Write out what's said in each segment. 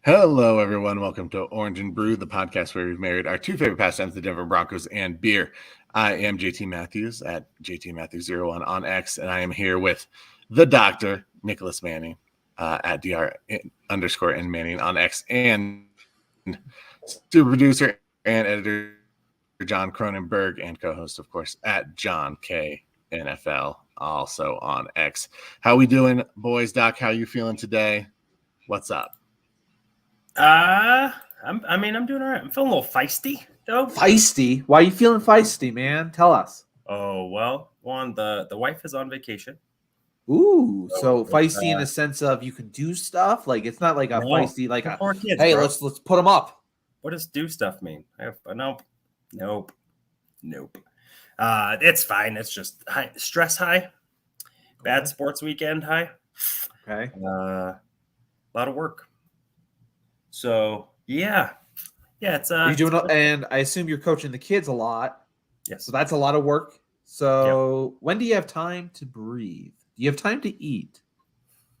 Hello, everyone. Welcome to Orange and Brew, the podcast where we've married our two favorite pastimes, the Denver Broncos and beer. I am JT Matthews at JTMatthews01 on X, and I am here with the doctor, Nicholas Manning, at DR_N Manning on X, and super producer and editor John Cronenberg, and co-host, of course, at John K NFL, also on X. How we doing, boys? Doc, how you feeling today? What's up? I'm doing all right. I'm feeling a little feisty, though. Feisty? Why are you feeling feisty, man? Tell us. Oh, well, the wife is on vacation. Ooh, so feisty in the sense of you can do stuff? Like, it's not like a feisty, like, poor kids, hey, bro. let's put them up. What does do stuff mean? Nope. It's fine. It's just stress high, bad sports weekend high. Okay. A lot of work. So, yeah, it's You're doing, and I assume you're coaching the kids a lot. Yes. So that's a lot of work. So When do you have time to breathe? Do you have time to eat?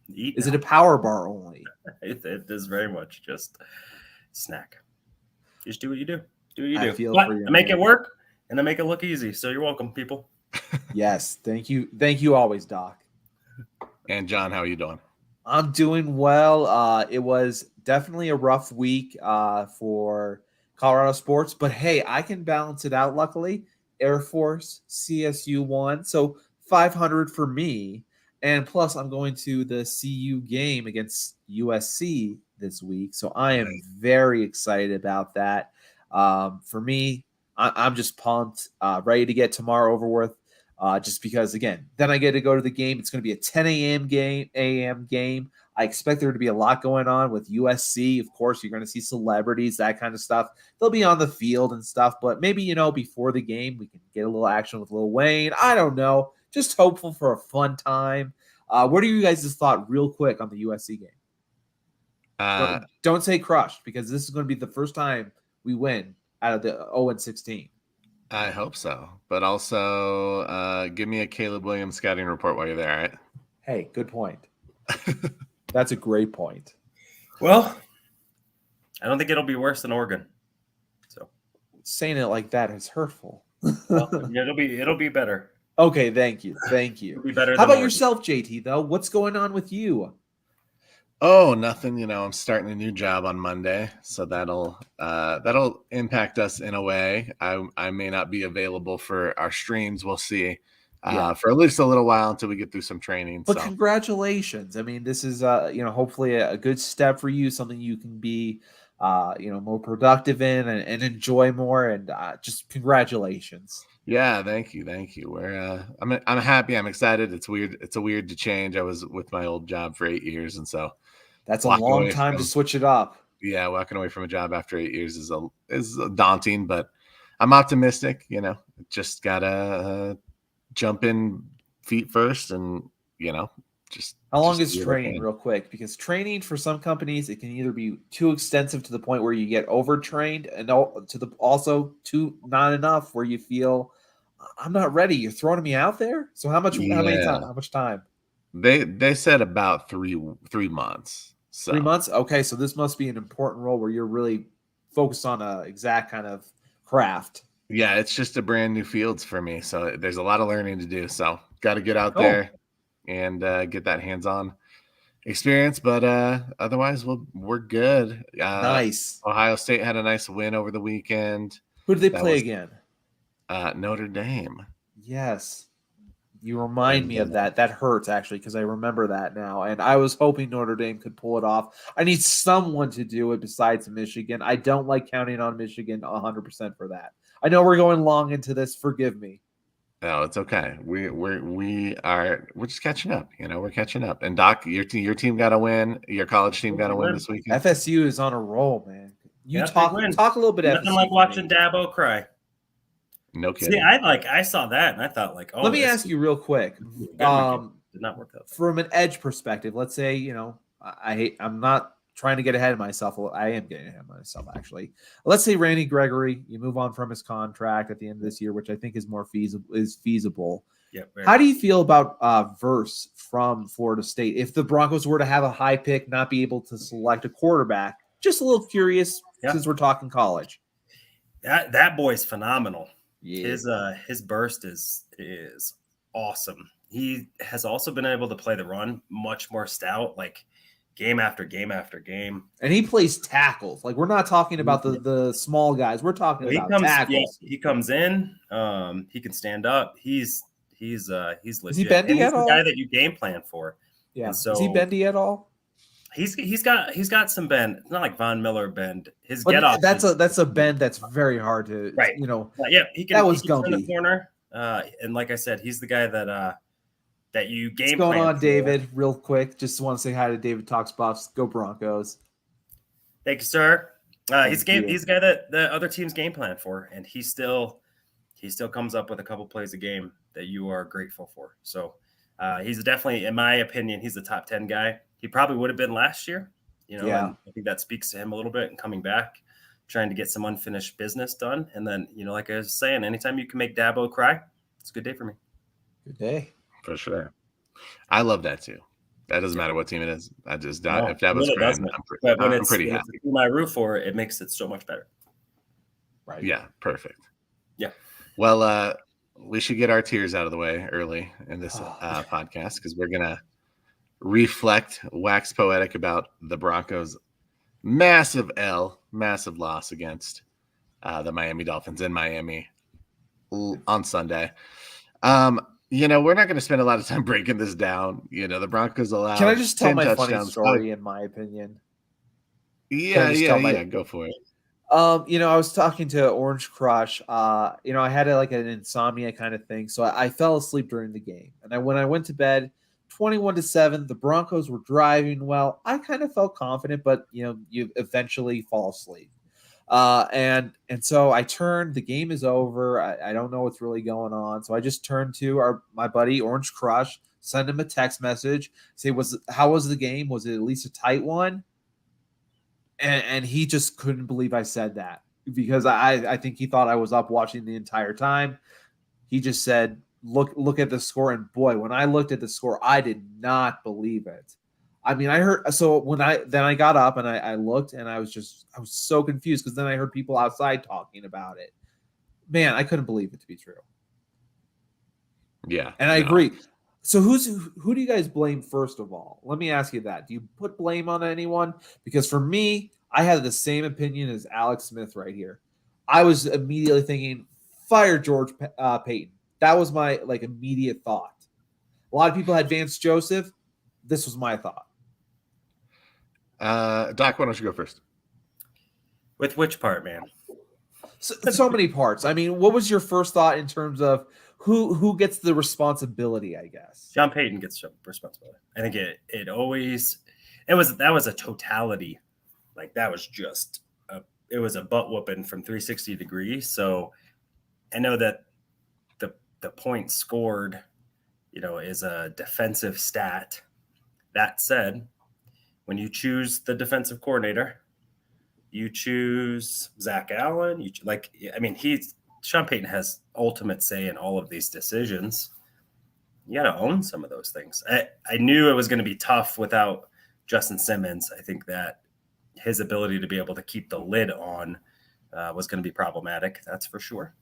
Is it a power bar only? It is very much just snack. Just do what you do. I make it work, and I make it look easy. So you're welcome, people. Yes. Thank you. Thank you always, Doc. And John, how are you doing? I'm doing well. It was definitely a rough week for Colorado sports, but hey, I can balance it out. Luckily, Air Force, CSU won, so 500 for me. And plus, I'm going to the CU game against USC this week, so I am very excited about that. For me, I'm just pumped, ready to get tomorrow over with. Just because, again, then I get to go to the game. It's going to be a 10 a.m. game. I expect there to be a lot going on with USC. Of course, you're going to see celebrities, that kind of stuff. They'll be on the field and stuff, but maybe, before the game, we can get a little action with Lil Wayne. I don't know. Just hopeful for a fun time. What are you guys' thought real quick on the USC game? Don't say crushed, because this is going to be the first time we win out of the 0-16. I hope so. But also, give me a Caleb Williams scouting report while you're there, all right? Hey, good point. That's a great point. Well, I don't think it'll be worse than Oregon. So saying it like that is hurtful. Well, it'll be better. Okay, thank you. It'll be better. How about yourself, JT, though? What's going on with you? Oh, nothing. I'm starting a new job on Monday, so that'll impact us in a way. I may not be available for our streams. We'll see. For at least a little while until we get through some training. But congratulations. I mean, this is hopefully a good step for you, something you can be more productive in and enjoy more, and just congratulations. Yeah, thank you. I'm happy. I'm excited. It's weird. It's weird to change. I was with my old job for 8 years, and so that's a long time to switch it up. Yeah, walking away from a job after 8 years is daunting, but I'm optimistic. Just gotta jump in feet first, and just. How long is training, real quick? Because training for some companies, it can either be too extensive to the point where you get overtrained, and also too not enough where you feel I'm not ready. You're throwing me out there. So how much time? They said about 3 months. So. 3 months. Okay, so this must be an important role where you're really focused on a exact kind of craft. Yeah, it's just a brand new fields for me, so there's a lot of learning to do. So got to get out there and get that hands-on experience. But otherwise, we're good. Nice. Ohio State had a nice win over the weekend. Who did they play again? Notre Dame. Yes. You remind me of that. That hurts, actually, because I remember that now. And I was hoping Notre Dame could pull it off. I need someone to do it besides Michigan. I don't like counting on Michigan 100% for that. I know we're going long into this. Forgive me. No, it's okay. We're just catching up. We're catching up. And Doc, your team got to win. Your college team got to win this weekend. FSU is on a roll, man. Talk a little bit. Nothing like watching Dabo cry. No kidding. See, I saw that and I thought like, let me ask you real quick. Did not work out. From an edge perspective, let's say, I'm not trying to get ahead of myself. I am getting ahead of myself, actually. Let's say Randy Gregory, you move on from his contract at the end of this year, which I think is more feasible. Yeah. How do you feel about Verse from Florida State? If the Broncos were to have a high pick, not be able to select a quarterback, Just a little curious Yeah. since we're talking college. That boy's phenomenal. Yeah. His burst is awesome. He has also been able to play the run much more stout, like game after game after game. And he plays tackles. Like, we're not talking about the small guys. We're talking about tackles. He comes in. He can stand up. He's legit. Is he bendy and he's at the all? guy that you game plan for. Yeah. And so, is he bendy at all? He's got some bend. It's not like Von Miller bend. His But get off. that's a bend that's very hard to Right. Yeah, he can. That was he can turn Gumpy. the corner. And like I said, he's the guy that you game. What's going plan on, for. David? Real quick, just want to say hi to David Talks Buffs. Go Broncos. Thank you, sir. He's you. the guy that the other teams game plan for, and he still comes up with a couple plays a game that you are grateful for. So he's definitely, in my opinion, he's the top 10 guy. He probably would have been last year, and I think that speaks to him a little bit and coming back, trying to get some unfinished business done. And then, like I was saying, anytime you can make Dabo cry, it's a good day for me. Good day. For sure. I love that too. That doesn't matter what team it is. I just No, if Dabo's really crying, But when I'm it's pretty when happy. it's my roof for it makes it so much better. Right. Yeah, perfect. Yeah. Well, we should get our tears out of the way early in this podcast because we're gonna reflect, wax poetic about the Broncos' massive loss against the Miami Dolphins in Miami on Sunday. We're not going to spend a lot of time breaking this down. The Broncos allowed. Can I just tell 10 my funny touchdowns. story, in my opinion? Yeah. Go for it. I was talking to Orange Crush. I had an insomnia kind of thing, so I fell asleep during the game. And when I went to bed, 21-7, the Broncos were driving well. I kind of felt confident, but you eventually fall asleep. And so I turned. The game is over. I don't know what's really going on, so I just turned to my buddy Orange Crush, send him a text message, say, how was the game? Was it at least a tight one? And he just couldn't believe I said that because I think he thought I was up watching the entire time. He just said, look at the score, and boy, when I looked at the score, I did not believe it. I mean, I heard, so when I got up and I looked, and I was so confused because then I heard people outside talking about it. Man, I couldn't believe it to be true. Yeah. And I agree. So who do you guys blame first of all? Let me ask you that. Do you put blame on anyone? Because for me, I had the same opinion as Alex Smith right here. I was immediately thinking, fire George Payton. That was my immediate thought. A lot of people had Vance Joseph. This was my thought. Doc, why don't you go first? With which part, man? So many parts. I mean, what was your first thought in terms of who gets the responsibility, I guess? Sean Payton gets the responsibility. I think that was a totality. Like that was just it was a butt whooping from 360 degrees. So I know that the point scored, is a defensive stat. That said, when you choose the defensive coordinator, you choose Zach Allen. Sean Payton has ultimate say in all of these decisions. You got to own some of those things. I knew it was going to be tough without Justin Simmons. I think that his ability to be able to keep the lid on was going to be problematic. That's for sure.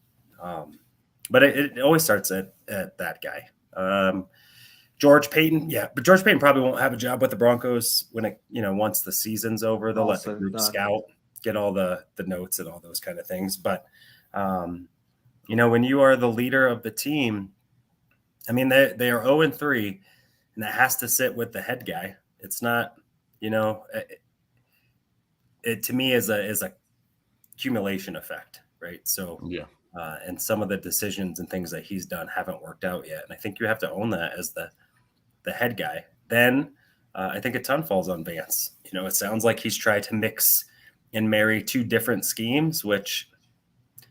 But it always starts at that guy. George Payton, yeah, but George Payton probably won't have a job with the Broncos when once the season's over. They'll let the group scout, get all the notes and all those kind of things. But when you are the leader of the team, I mean, they are 0-3, and that has to sit with the head guy. It's not, it to me is a accumulation effect, right? So yeah. And some of the decisions and things that he's done haven't worked out yet. And I think you have to own that as the head guy. Then I think a ton falls on Vance. It sounds like he's tried to mix and marry two different schemes, which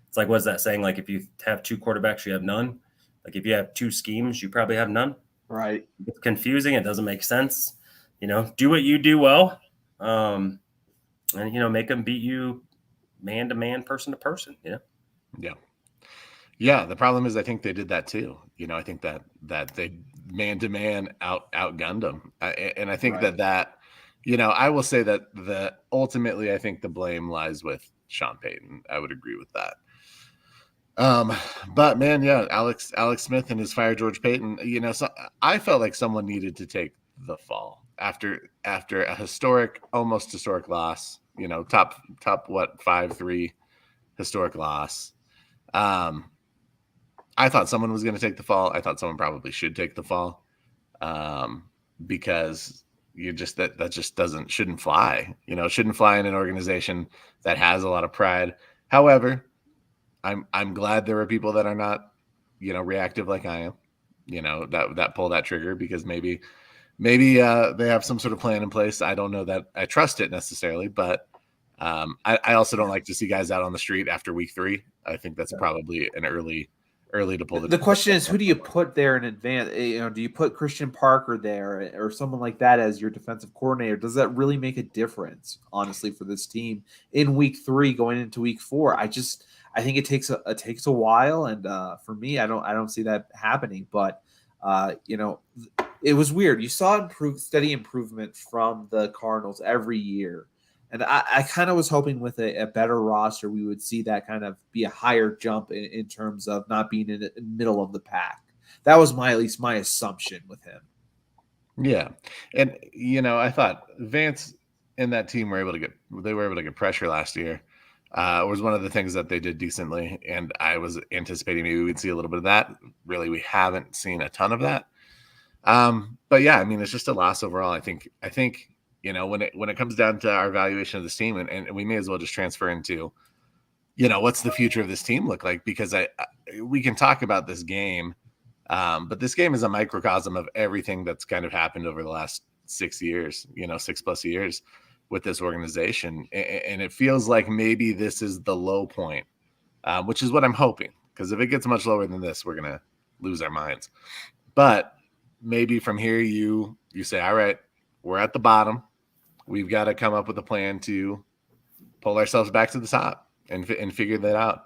it's like, what is that saying? Like if you have two quarterbacks, you have none. Like if you have two schemes, you probably have none. Right. It's confusing. It doesn't make sense. Do what you do well. And, make them beat you man to man, person to person, Yeah. Yeah, the problem is I think they did that too. I think that they man-to-man outgunned them. And I think right. that I will say that ultimately I think the blame lies with Sean Payton. I would agree with that. But man, yeah, Alex Smith and his fire George Payton, so I felt like someone needed to take the fall after a almost historic loss, top 5-3 historic loss. I thought someone was going to take the fall. I thought someone probably should take the fall. Because you just that just shouldn't fly. Shouldn't fly in an organization that has a lot of pride. However, I'm glad there are people that are not, reactive like I am, that pull that trigger, because maybe they have some sort of plan in place. I don't know that I trust it necessarily, but I also don't like to see guys out on the street after week 3. I think that's probably an early to pull the question is, who do you put there in advance? Do you put Christian Parker there or someone like that as your defensive coordinator? Does that really make a difference, honestly, for this team in week 3 going into week 4? I think it takes a while, and for me, I don't see that happening. But it was weird. You saw steady improvement from the Cardinals every year. And I kind of was hoping with a better roster, we would see that kind of be a higher jump in terms of not being in the middle of the pack. That was at least my assumption with him. Yeah. And, I thought Vance and that team were able to get pressure last year. It was one of the things that they did decently. And I was anticipating maybe we'd see a little bit of that. Really, we haven't seen a ton of that. But yeah, it's just a loss overall. I think, when it comes down to our evaluation of this team, and we may as well just transfer into, what's the future of this team look like? Because we can talk about this game, but this game is a microcosm of everything that's kind of happened over the last 6 years, 6+ years with this organization. And it feels like maybe this is the low point, which is what I'm hoping, because if it gets much lower than this, we're going to lose our minds. But maybe from here, you say, all right, we're at the bottom. We've got to come up with a plan to pull ourselves back to the top and figure that out.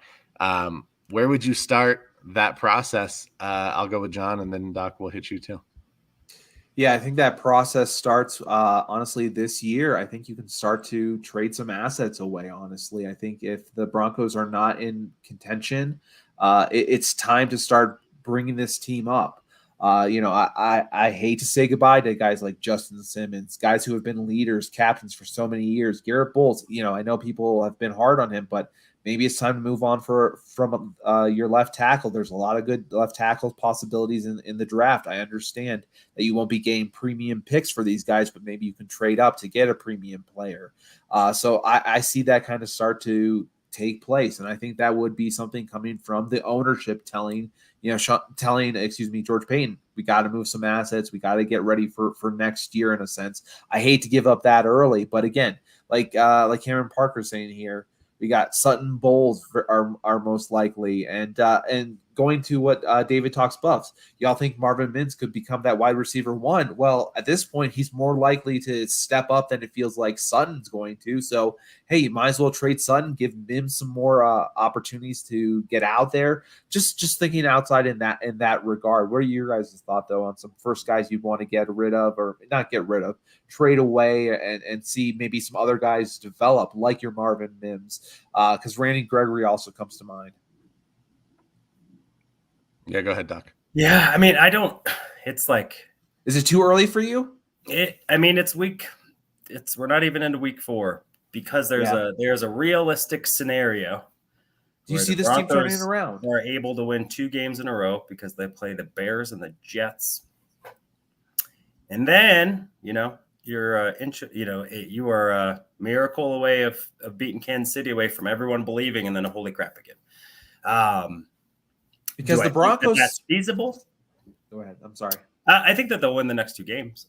Where would you start that process? I'll go with John, and then Doc will hit you too. Yeah, I think that process starts, honestly, this year. I think you can start to trade some assets away, honestly. I think if the Broncos are not in contention, it's time to start bringing this team up. I hate to say goodbye to guys like Justin Simmons, guys who have been leaders, captains for so many years. Garrett Bowles, I know people have been hard on him, but maybe it's time to move on from your left tackle. There's a lot of good left tackle possibilities in the draft. I understand that you won't be getting premium picks for these guys, but maybe you can trade up to get a premium player. So I see that kind of start to take place, and I think that would be something coming from the ownership telling George Payton, we got to move some assets, we got to get ready for next year. In a sense, I hate to give up that early, but again, like Cameron Parker's saying here, we got Sutton Bowles are most likely, and going to what David talks buffs. Y'all think Marvin Mims could become that wide receiver 1? Well, at this point, he's more likely to step up than it feels like Sutton's going to. So, hey, you might as well trade Sutton, give Mims some more opportunities to get out there. Just thinking outside in that regard. What are your guys' thought though on some first guys you'd want to get rid of, or not get rid of, trade away and see maybe some other guys develop like your Marvin Mims? Because Randy Gregory also comes to mind. Yeah, go ahead, Doc. Yeah, it's like, is it too early for you? We're not even into week 4, because there's a realistic scenario. Do you see this team turning around? Are able to win 2 games in a row because they play the Bears and the Jets. And then, you are a miracle away of beating Kansas City, away from everyone believing, and then a holy crap again. Because the Broncos, that's feasible. Go ahead. I'm sorry. I think that they'll win the next 2 games.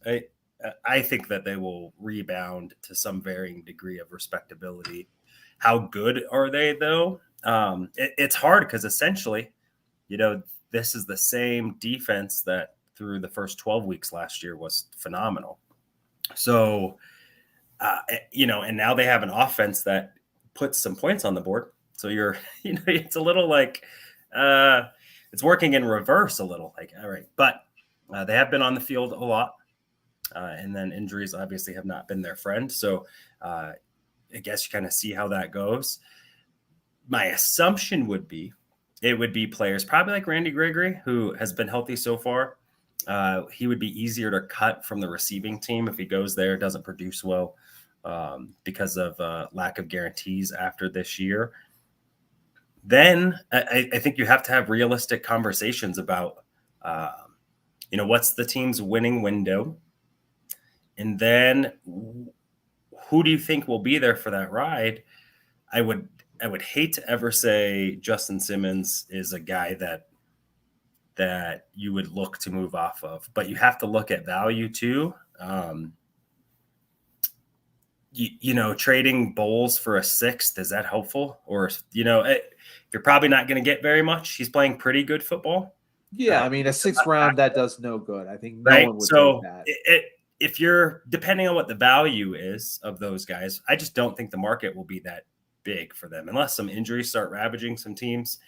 I think that they will rebound to some varying degree of respectability. How good are they, though? It's hard because essentially, this is the same defense that through the first 12 weeks last year was phenomenal. So, and now they have an offense that puts some points on the board. So it's a little like, it's working in reverse a little, like, all right, but they have been on the field a lot. And then injuries obviously have not been their friend. So I guess you kind of see how that goes. My assumption would be it would be players probably like Randy Gregory, who has been healthy so far. He would be easier to cut from the receiving team if he goes there, doesn't produce well because of lack of guarantees after this year. Then I think you have to have realistic conversations about, what's the team's winning window? And then who do you think will be there for that ride? I would hate to ever say Justin Simmons is a guy that you would look to move off of, but you have to look at value too. Trading Bowles for a sixth, is that helpful? Or, you're probably not going to get very much. He's playing pretty good football. Yeah, I mean, a sixth round, that does no good. I think right? One would so take that. If you're depending on what the value is of those guys, I just don't think the market will be that big for them unless some injuries start ravaging some teams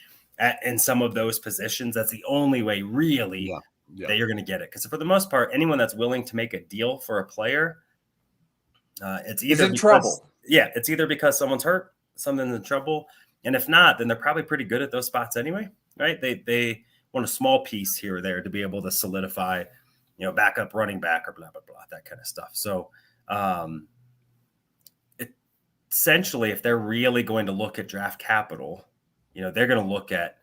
in some of those positions. That's the only way really that you're going to get it. Because for the most part, anyone that's willing to make a deal for a player, it's either in trouble. Yeah, it's either because someone's hurt, something's in trouble, and if not, then they're probably pretty good at those spots anyway, right? They want a small piece here or there to be able to solidify, backup running back or blah blah blah, that kind of stuff. So, essentially, if they're really going to look at draft capital, they're going to look at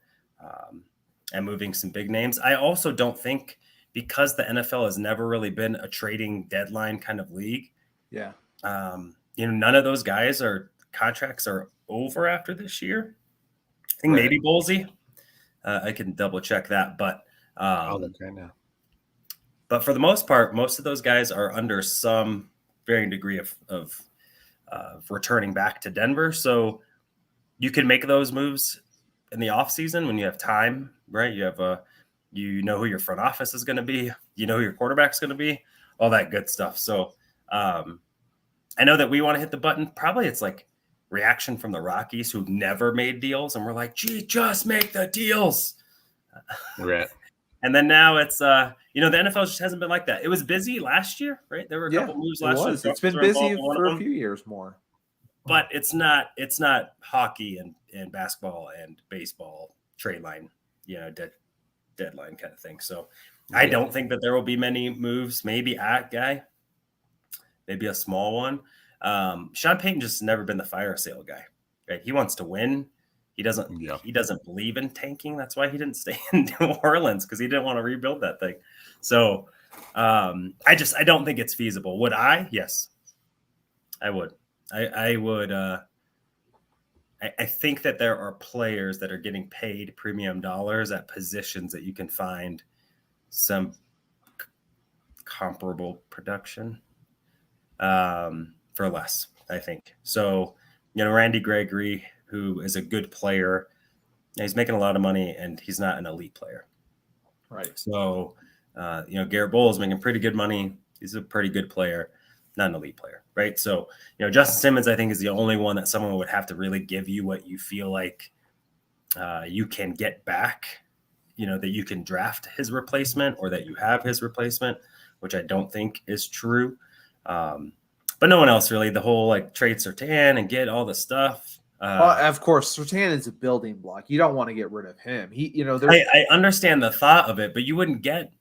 and moving some big names. I also don't think, because the NFL has never really been a trading deadline kind of league. Yeah. None of those guys contracts are over after this year. I think maybe Bowlesy. I can double check that, but I'll look right now. But for the most part, most of those guys are under some varying degree of returning back to Denver. So you can make those moves in the off season when you have time, right? You have who your front office is going to be, who your quarterback's going to be, all that good stuff. So I know that we want to hit the button. Probably it's like reaction from the Rockies, who never made deals, and we're like, gee, just make the deals. Right. And then now it's the NFL just hasn't been like that. It was busy last year, right? There were a couple moves last year. It's been busy for a few years more. But it's not hockey and basketball and baseball trade line, deadline kind of thing. So I don't think that there will be many moves. Maybe a guy, maybe a small one. Sean Payton just never been the fire sale guy, right? He wants to win. He doesn't believe in tanking. That's why he didn't stay in New Orleans, because he didn't want to rebuild that thing. So I don't think it's feasible. Would I? Yes, I would. I would. I think that there are players that are getting paid premium dollars at positions that you can find some comparable production for less, I think. So, Randy Gregory, who is a good player, he's making a lot of money, and he's not an elite player. Right. So, Garrett Bowles is making pretty good money. He's a pretty good player, not an elite player, right? So, Justin Simmons, I think, is the only one that someone would have to really give you what you feel like you can get back, that you can draft his replacement or that you have his replacement, which I don't think is true. But no one else really. The whole trade Surtain and get all the stuff. Of course, Surtain is a building block. You don't want to get rid of him. I understand the thought of it, but you wouldn't get.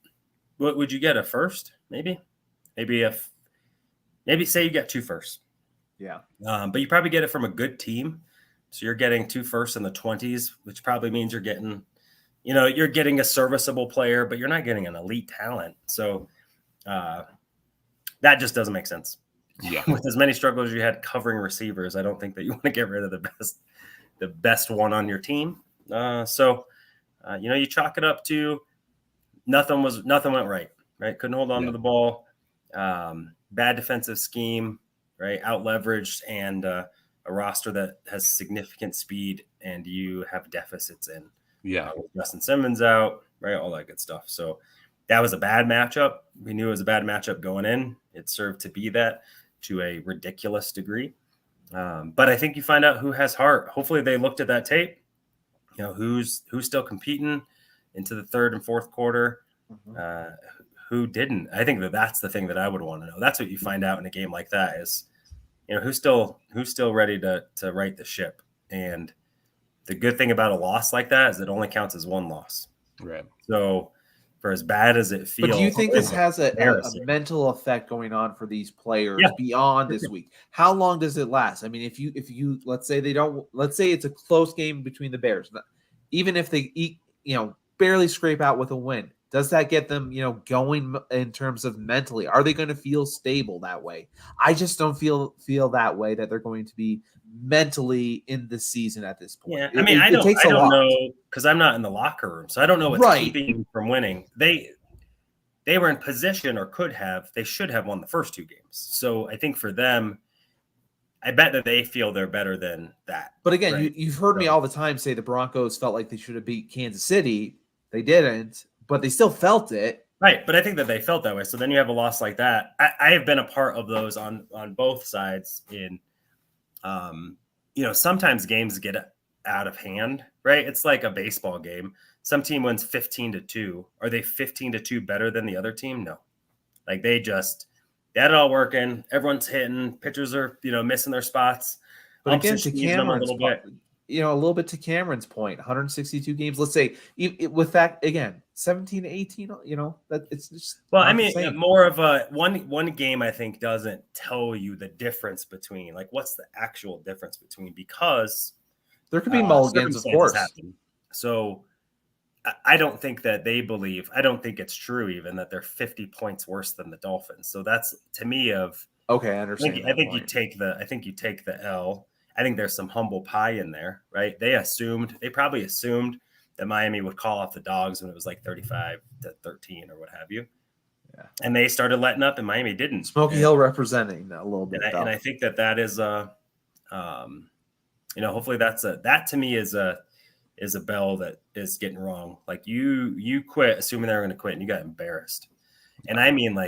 What would you get? A first, maybe say you get 2 firsts. Yeah. But you probably get it from a good team. So you're getting 2 firsts in the 20s, which probably means you're getting, you're getting a serviceable player, but you're not getting an elite talent. So that just doesn't make sense. Yeah. With as many struggles you had covering receivers, I don't think that you want to get rid of the best one on your team. So you chalk it up to nothing went right? Couldn't hold on to the ball. Bad defensive scheme, right? Out leveraged, and a roster that has significant speed, and you have deficits in. Yeah. With Justin Simmons out, right? All that good stuff. So that was a bad matchup. We knew it was a bad matchup going in. It served to be that to a ridiculous degree. But I think you find out who has heart. Hopefully they looked at that tape, who's still competing into the third and fourth quarter, who didn't. I think that's the thing that I would want to know. That's what you find out in a game like that is, who's still ready to right the ship. And the good thing about a loss like that is it only counts as one loss. Right. So for as bad as it feels, but do you think this has a mental effect going on for these players beyond this week? How long does it last? I mean, if you let's say it's a close game between the Bears, even if they barely scrape out with a win, does that get them, going in terms of mentally? Are they going to feel stable that way? I just don't feel that way, that they're going to be mentally in the season at this point. Yeah, I mean, I don't know, because I'm not in the locker room, so I don't know what's keeping them from winning. They were in position, or they should have won the first two games. So I think for them, I bet that they feel they're better than that. But again, you've heard me all the time say the Broncos felt like they should have beat Kansas City. They didn't, but they still felt it. Right, but I think that they felt that way. So then you have a loss like that. I have been a part of those on both sides in sometimes games get out of hand, right? It's like a baseball game. Some team wins 15-2. Are they 15-2 better than the other team? No. Like they had it all working. Everyone's hitting. Pitchers are, missing their spots. But again, to Cameron's a little bit to Cameron's point, 162 games. Let's say with that again, 17-18. That it's just more of a one game. I think doesn't tell you the difference between what's the actual difference between, because there could be mulligans, of course. Happen. So I don't think that they believe. I don't think it's true even that they're 50 points worse than the Dolphins. So that's to me okay. I understand. I think you take the L. I think there's some humble pie in there, right? They probably assumed that Miami would call off the Dogs when it was 35-13 or what have you. Yeah. And they started letting up, and Miami didn't. Smoky Hill representing a little bit. And I think that is hopefully that to me is a bell that is getting wrong. You quit assuming they were going to quit, and you got embarrassed. And I mean,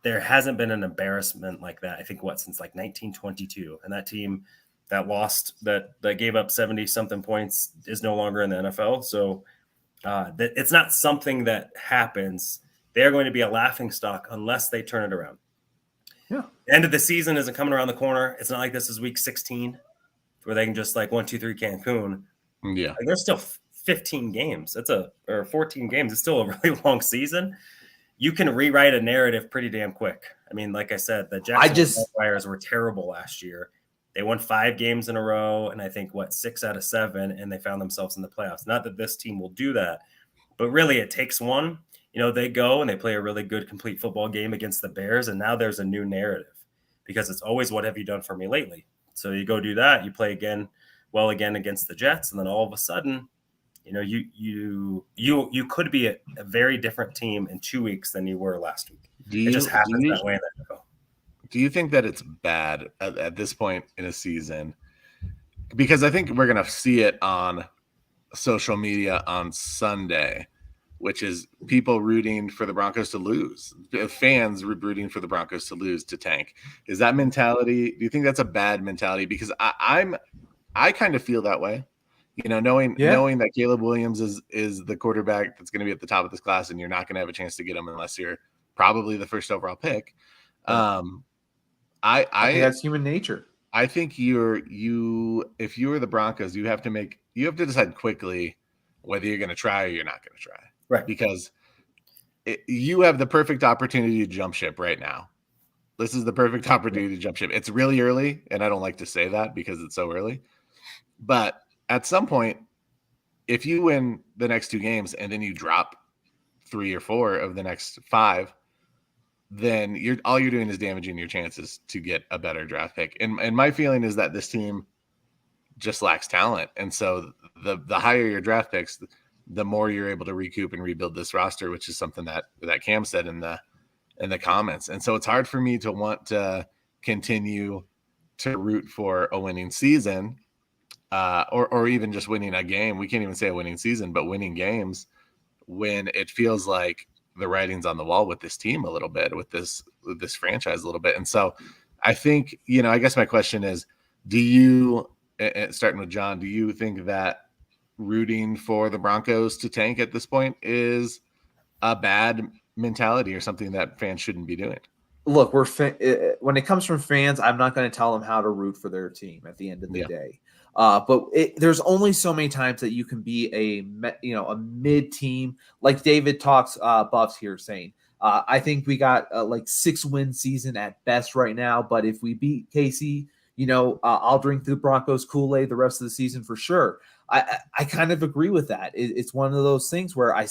there hasn't been an embarrassment like that. I think since 1922, and that team that lost, that gave up 70 something points, is no longer in the NFL. So that it's not something that happens. They're going to be a laughing stock unless they turn it around. Yeah. The end of the season isn't coming around the corner. It's not like this is week 16 where they can just 1, 2, 3 Cancun. Yeah. There's still 15 games. Or 14 games. It's still a really long season. You can rewrite a narrative pretty damn quick. I mean, like I said, the Jacksonville Jaguars were terrible last year. They won 5 games in a row, and I think 6 out of 7, and they found themselves in the playoffs. Not that this team will do that, but really it takes one. They go and they play a really good, complete football game against the Bears, and now there's a new narrative because it's always, what have you done for me lately? So you go do that, you play again against the Jets, and then all of a sudden, you could be a very different team in 2 weeks than you were last week. It just happens that way in the NFL. Do you think that it's bad at this point in a season? Because I think we're going to see it on social media on Sunday, which is people rooting for the Broncos to lose, fans rooting for the Broncos to lose, to tank. Is that mentality? Do you think that's a bad mentality? Because I kind of feel that way. Knowing that Caleb Williams is the quarterback that's going to be at the top of this class, and you're not going to have a chance to get him unless you're probably the first overall pick. I think that's human nature. I think if you were the Broncos, you have to decide quickly whether you're going to try or you're not going to try. Right. Because you have the perfect opportunity to jump ship right now. This is the perfect opportunity to jump ship. It's really early, and I don't like to say that because it's so early. But at some point, if you win the next 2 games and then you drop 3 or 4 of the next 5, then all you're doing is damaging your chances to get a better draft pick. And my feeling is that this team just lacks talent. And so the higher your draft picks, the more you're able to recoup and rebuild this roster, which is something that Cam said in the comments. And so it's hard for me to want to continue to root for a winning season, or even just winning a game. We can't even say a winning season, but winning games when it feels like the writing's on the wall with this team a little bit, with this franchise a little bit. And so I think, I guess my question is, starting with John, do you think that rooting for the Broncos to tank at this point is a bad mentality or something that fans shouldn't be doing. Look, when it comes from fans, I'm not going to tell them how to root for their team at the end of the day. But there's only so many times that you can be a mid team, like David talks Buffs here saying. I think we got like 6-win season at best right now. But if we beat KC, I'll drink the Broncos Kool-Aid the rest of the season for sure. I kind of agree with that. It's one of those things where I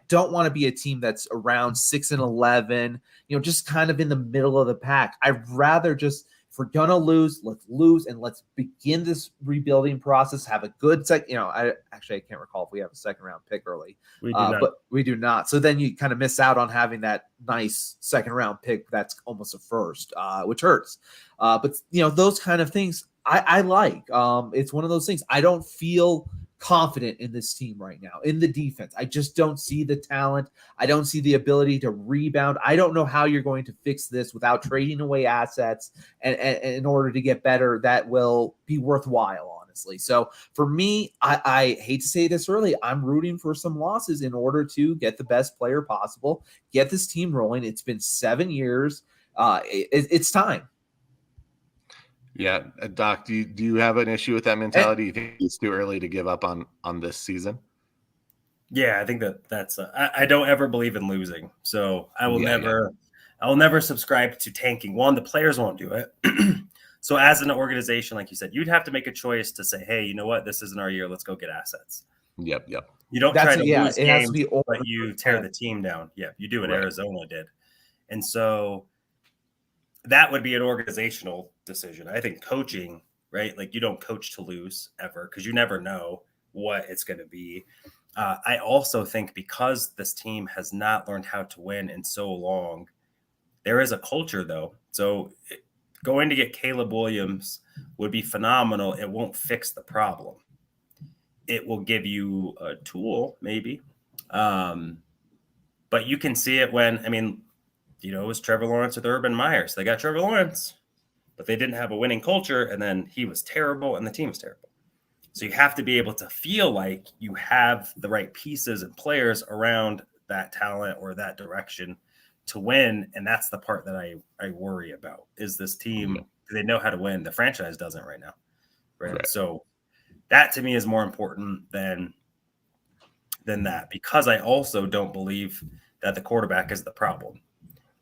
don't want to be a team that's around 6-11, just kind of in the middle of the pack. I'd rather just, if we're gonna lose, let's lose and let's begin this rebuilding process. Have a good I can't recall if we have a second round pick early. We do not. But we do not. So then you kind of miss out on having that nice second round pick that's almost a first, which hurts. But those kind of things I like. It's one of those things. I don't feel confident in this team right now in the defense. I just don't see the talent. I don't see the ability to rebound. I don't know how you're going to fix this without trading away assets and in order to get better that will be worthwhile, honestly. So for me, I hate to say this early, I'm rooting for some losses in order to get the best player possible, get this team rolling. It's been 7 years. It's time. Yeah, Doc, do you have an issue with that mentality? You think it's too early to give up on this season? Yeah, I think that's. I don't ever believe in losing, so I will never subscribe to tanking. One, the players won't do it. So as an organization, like you said, you'd have to make a choice to say, hey, you know what, this isn't our year. Let's go get assets. Yep. You don't try to lose it games, has to be but you tear the team down. Yeah, you do what Arizona did, and so. That would be an organizational decision. I think coaching, right? Like you don't coach to lose ever because you never know what it's going to be. I also think because this team has not learned how to win in so long, there is a culture though. So going to get Caleb Williams would be phenomenal. It won't fix the problem. It will give you a tool maybe. But you can see it when, it was Trevor Lawrence with Urban Meyer. So they got Trevor Lawrence, but they didn't have a winning culture. And then he was terrible and the team was terrible. So you have to be able to feel like you have the right pieces and players around that talent or that direction to win. And that's the part that I worry about is this team. Do they know how to win? The franchise doesn't right now. Right. So that to me is more important than that, because I also don't believe that the quarterback is the problem.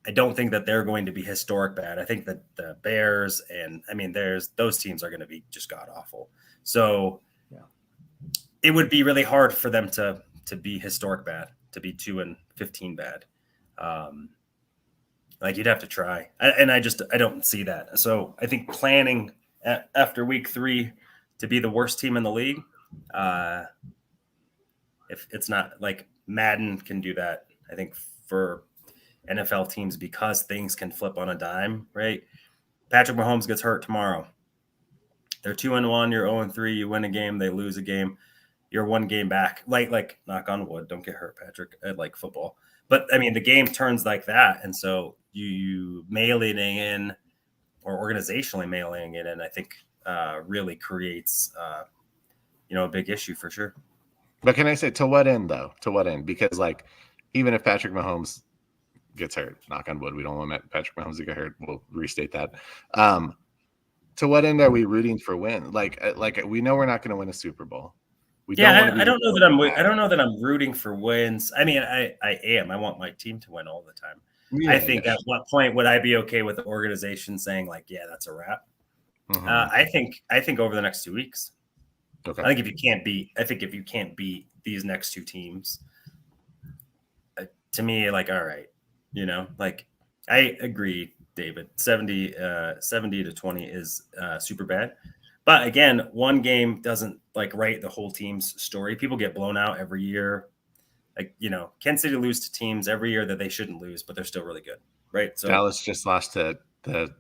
I don't think that they're going to be historic bad. I think that the Bears and those teams are going to be just god awful. So it would be really hard for them to be historic bad, to be 2-15 bad. You'd have to try. I don't see that. So I think planning after week 3 to be the worst team in the league, if it's not like Madden can do that, I think for NFL teams, because things can flip on a dime, right? Patrick Mahomes gets hurt tomorrow. They're 2-1, you're 0-3, you win a game, they lose a game, you're 1 game back. Like knock on wood, don't get hurt, Patrick. I like football. But the game turns like that. And so you mailing in or organizationally mailing it in, I think really creates a big issue for sure. But can I say to what end though? To what end? Because even if Patrick Mahomes gets hurt, knock on wood, we don't want Patrick Mahomes to get hurt. We'll restate that. To what end are we rooting for win? Like we know we're not going to win a Super Bowl. I don't know that I'm rooting for wins. I am. I want my team to win all the time. Yeah, I think at what point would I be okay with the organization saying that's a wrap? Mm-hmm. I think over the next 2 weeks. Okay. I think if you can't beat these next 2 teams, to me, all right, I agree, David. 70-20 is super bad. But again, 1 game doesn't write the whole team's story. People get blown out every year. Kansas City lose to teams every year that they shouldn't lose, but they're still really good, right? So Dallas just lost to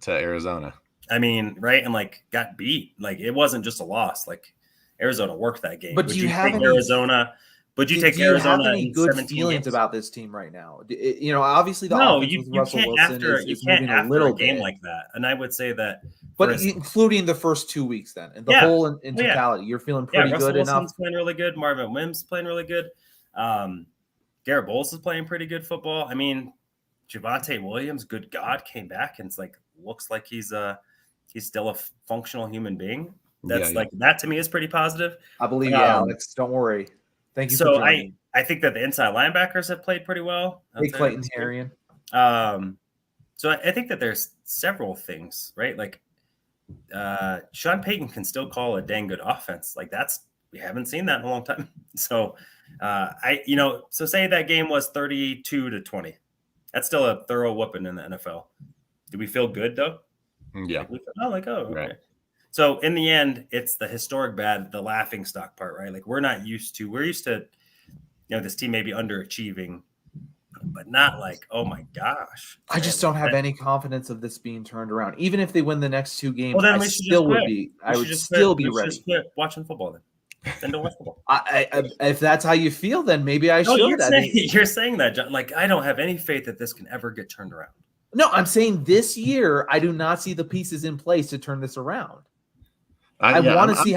Arizona. Right, and got beat. It wasn't just a loss. Arizona worked that game. But do you have Arizona? Would you take Arizona? Have any good feelings about this team right now? Obviously the offense with Russell Wilson is moving a little game like that, and I would say that. But including the first 2 weeks, then and the whole in totality, you're feeling pretty good Russell enough. Wilson's playing really good. Marvin Mims playing really good. Garrett Bowles is playing pretty good football. I mean, Javonte Williams, good God, came back and it's like looks like he's still a functional human being. That's that to me is pretty positive. I believe you, Alex. Don't worry. Thank you for joining. I think that the inside linebackers have played pretty well. Hey, Clayton Herrion. So I think that there's several things, right? Like Sean Payton can still call a dang good offense. Like we haven't seen that in a long time. So so say that game was 32-20. That's still a thorough whooping in the NFL. Do we feel good though? Yeah. Okay. Right. So in the end, it's the historic bad, the laughing stock part, right? Like we're used to, this team maybe underachieving, but not like, oh my gosh. I just don't have any confidence of this being turned around. Even if they win the next 2 games, well, then I would still be ready. Just quit watching football then don't watch football. If that's how you feel, then maybe I should. You're saying that, John. Like, I don't have any faith that this can ever get turned around. No, I'm saying this year, I do not see the pieces in place to turn this around. I want to see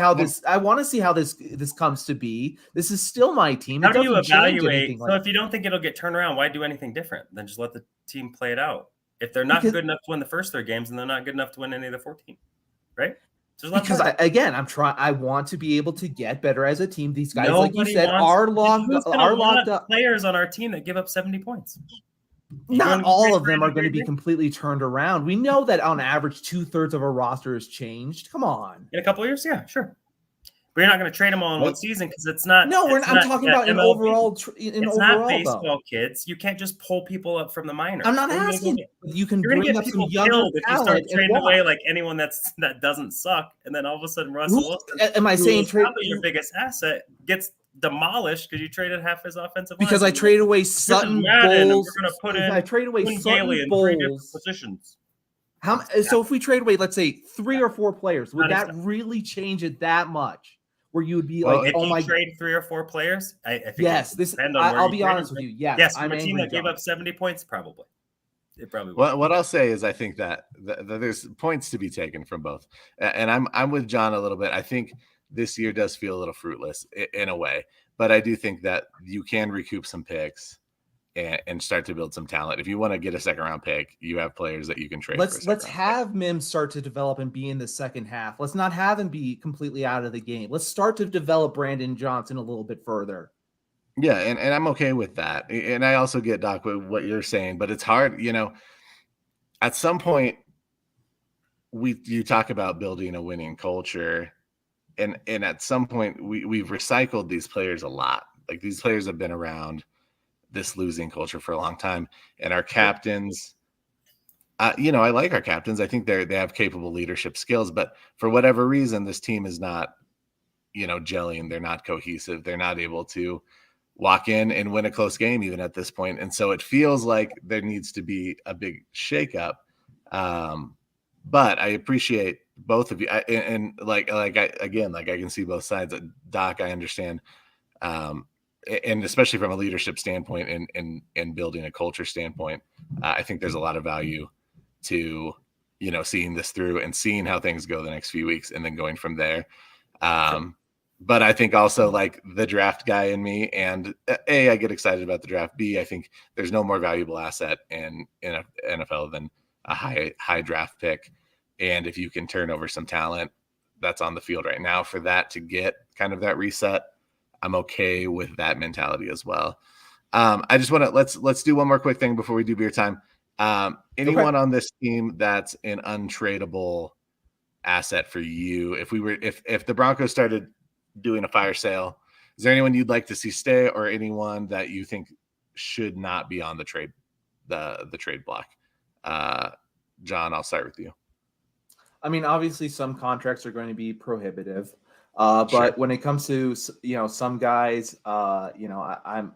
how this comes to be. This is still my team. How do you evaluate? So if you don't think it'll get turned around, why do anything different than just let the team play it out? If they're not good enough to win the first 3 games, and they're not good enough to win any of the 14, right? Because I want to be able to get better as a team. These guys, like you said, are locked up. Players on our team that give up 70 points. Not all of them are going to be completely turned around. We know that on average, 2/3 of a roster has changed. Come on. In a couple of years, yeah, sure. But you're not going to trade them all in one season because it's not. No, I'm talking about in overall. It's not baseball, kids. You can't just pull people up from the minors. I'm not asking. You can bring bring up some younger if you start trading away like anyone that doesn't suck, and then all of a sudden Russell Wilson, am I saying probably your biggest asset, gets demolished because you traded half his offensive line. Because I traded away Sutton Bowles. We're going to put in. I traded away Sutton Bowles. Positions. So if we trade away, let's say 3 or 4 players, would that really change it that much? Where you would be like, oh my! Trade 3 or 4 players. I think yes. I'll be honest with you. Yes. I'm a team that gave up 70 points, probably. It probably. What I'll say is, I think that there's points to be taken from both, and I'm with John a little bit. I think this year does feel a little fruitless in a way, but I do think that you can recoup some picks and start to build some talent. If you want to get a 2nd-round pick, you have players that you can trade. Let's have Mims start to develop and be in the second half. Let's not have him be completely out of the game. Let's start to develop Brandon Johnson a little bit further. Yeah, and I'm okay with that. And I also get, Doc, what you're saying, but it's hard, at some point you talk about building a winning culture, and at some point we've recycled these players a lot. Like, these players have been around this losing culture for a long time, and our captains, I like our captains. I think they have capable leadership skills, but for whatever reason, this team is not, gelling. They're not cohesive. They're not able to walk in and win a close game even at this point. And so it feels like there needs to be a big shakeup. But I appreciate both of you. I can see both sides. Doc, I understand. And especially from a leadership standpoint and building a culture standpoint, I think there's a lot of value to, seeing this through and seeing how things go the next few weeks and then going from there. But I think also, like, the draft guy in me, and A, I get excited about the draft. B, I think there's no more valuable asset in NFL than a high draft pick. And if you can turn over some talent that's on the field right now for that to get kind of that reset, I'm okay with that mentality as well. I just want to let's do one more quick thing before we do beer time. Anyone on this team that's an untradeable asset for you? If the Broncos started doing a fire sale, is there anyone you'd like to see stay, or anyone that you think should not be on the trade block? John, I'll start with you. I mean, obviously some contracts are going to be prohibitive. But when it comes to, some guys, I'm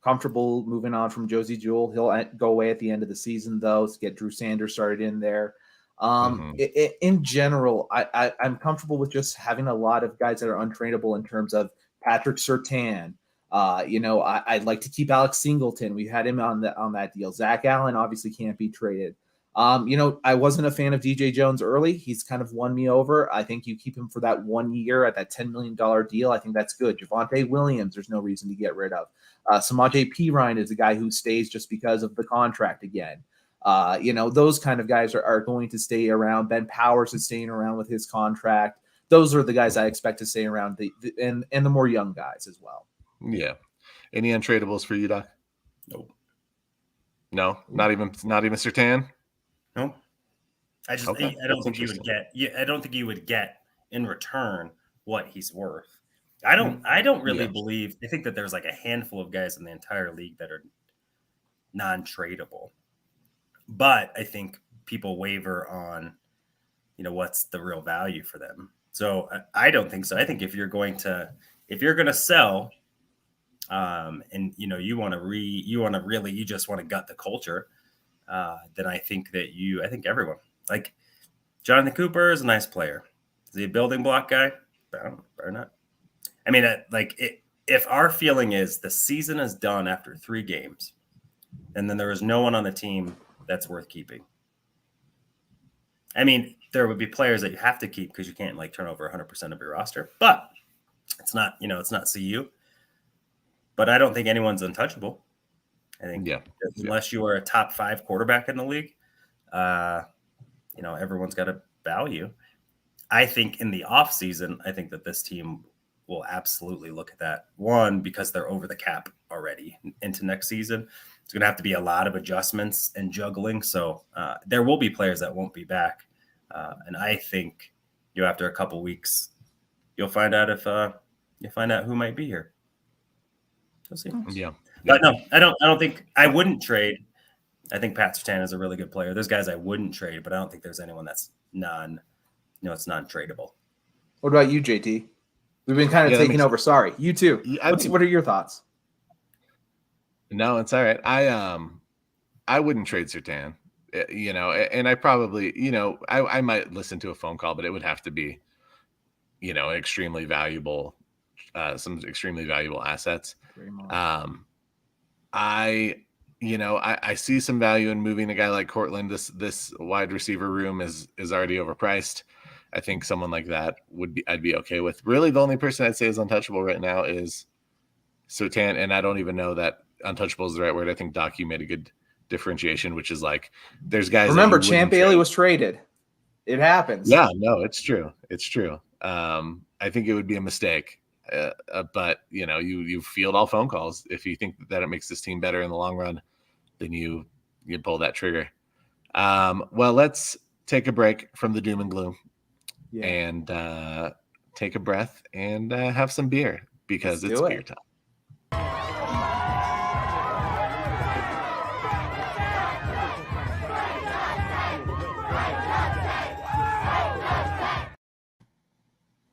comfortable moving on from Josie Jewell. He'll go away at the end of the season, though, to get Drew Sanders started in there. In general, I'm comfortable with just having a lot of guys that are untradeable in terms of Patrick Surtain. I'd like to keep Alex Singleton. We had him on that deal. Zach Allen obviously can't be traded. I wasn't a fan of DJ Jones early. He's kind of won me over. I think you keep him for that 1 year at that $10 million deal. I think that's good. Javonte Williams, there's no reason to get rid of. Samaje Perine is a guy who stays just because of the contract again. Those kind of guys are going to stay around. Ben Powers is staying around with his contract. Those are the guys I expect to stay around, and the more young guys as well. Yeah. Any untradables for you, Doc? Nope. No, not even Surtain. No, I don't think you would get. Yeah, I don't think you would get in return what he's worth. I don't really believe. I think that there's like a handful of guys in the entire league that are non-tradable, but I think people waver on, what's the real value for them. So I don't think so. I think if you're going to sell, and you just want to gut the culture. Then I think everyone, like Jonathan Cooper is a nice player. Is he a building block guy? Better not. I mean, if our feeling is the season is done after 3 games, and then there is no one on the team that's worth keeping. I mean, there would be players that you have to keep because you can't turn over 100% of your roster, but it's not CU. But I don't think anyone's untouchable. I think unless you are a top 5 quarterback in the league, everyone's got a value. I think in the offseason, I think that this team will absolutely look at that. One, because they're over the cap already into next season. It's going to have to be a lot of adjustments and juggling. So there will be players that won't be back. And I think after a couple weeks, you'll find out who might be here. We'll see. Yeah. But no, I don't think I wouldn't trade. I think Pat Surtain is a really good player. There's guys I wouldn't trade, but I don't think there's anyone that's it's non-tradable. What about you, JT? We've been kind of taking over. Sorry. You too. What are your thoughts? No, it's all right. I wouldn't trade Surtain, and I probably, I might listen to a phone call, but it would have to be, extremely valuable, some extremely valuable assets. I see some value in moving a guy like Cortland. This wide receiver room is already overpriced. I think someone like that I'd be okay with. Really, the only person I'd say is untouchable right now is Surtain, and I don't even know that untouchable is the right word. I think, Doc, you made a good differentiation, which is there's guys. Remember, Champ Bailey was traded. It happens. Yeah, no, it's true. It's true. I think it would be a mistake. But you field all phone calls. If you think that it makes this team better in the long run, then you pull that trigger. Well, let's take a break from the doom and gloom and take a breath and have some beer because it's beer time.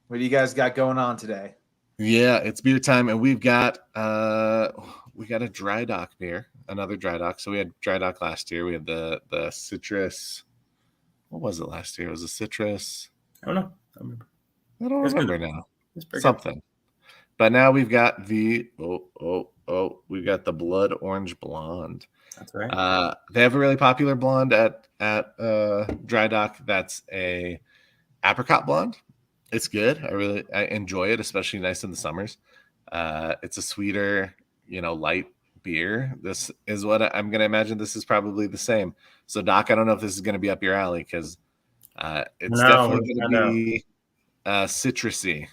What do you guys got going on today? Yeah, it's beer time, and we've got a dry dock beer, another dry dock. So we had dry dock last year. We had the citrus. What was it last year? It was a citrus. I don't know. I don't remember now. Something. Good. But now we've got we've got the blood orange blonde. That's right. They have a really popular blonde at dry dock. That's a apricot blonde. It's good. I enjoy it, especially nice in the summers. It's a sweeter, light beer. This is what I'm going to imagine. This is probably the same. So, Doc, I don't know if this is going to be up your alley because it's definitely going to be citrusy.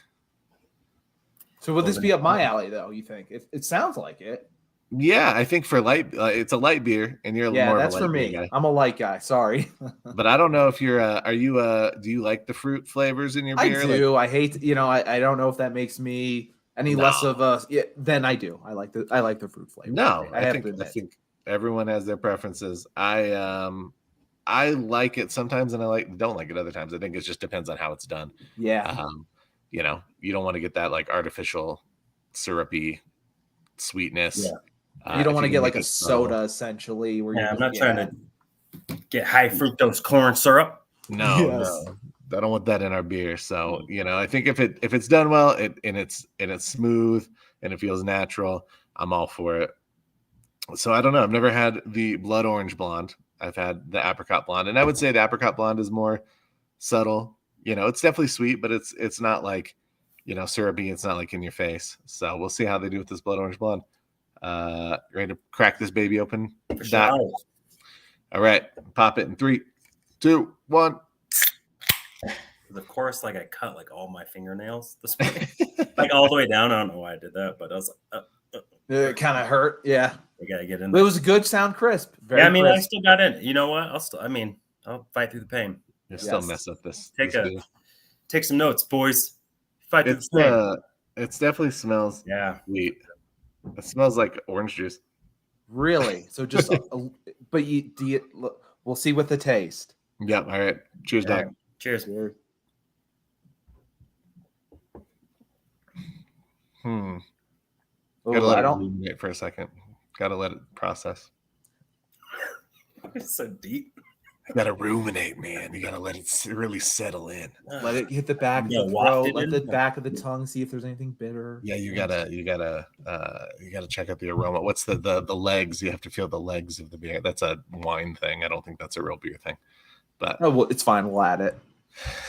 So, would this be up my alley, though? You think? It sounds like it. Yeah, I think for light, it's a light beer, and you're more that's of a light for me. beer guy. I'm a light guy. Sorry, but I don't know if you're. Do you like the fruit flavors in your beer? I do. I hate. I don't know if that makes me any less of a. Yeah, then I do. I like the fruit flavor. No, I think everyone has their preferences. I like it sometimes, and don't like it other times. I think it just depends on how it's done. Yeah. You don't want to get that artificial syrupy sweetness. Yeah. You don't want to get a soda, essentially. I'm not trying to get high fructose corn syrup. No, no, I don't want that in our beer. So I think if it's done well, and it's smooth and it feels natural, I'm all for it. So I don't know. I've never had the blood orange blonde. I've had the apricot blonde, and I would say the apricot blonde is more subtle. It's definitely sweet, but it's not like, syrupy. It's not like in your face. So we'll see how they do with this blood orange blonde. Ready to crack this baby open? For sure. All right, pop it in 3, 2, 1. Of course, like I cut like all my fingernails this morning, like all the way down. I don't know why I did that, but I was like, it kind of hurt. Yeah, I gotta get in. But it was a good sound, crisp. Very I crisp. still got in. You know what? I'll fight through the pain. You still mess up this. Take some notes, boys. Fight through the pain. It definitely smells. Sweet. It smells like orange juice. Really? So just, but we'll see with the taste. Yep. All right. Cheers, Doc. Right. Cheers. Gotta let it ruminate for a second. Gotta let it process. It's so deep. You gotta ruminate, man. You gotta let it really settle in. Let it hit the back of the throat. Let the back of the tongue see if there's anything bitter. Yeah, you gotta check out the aroma. What's the legs? You have to feel the legs of the beer. That's a wine thing. I don't think that's a real beer thing. But it's fine. We'll add it.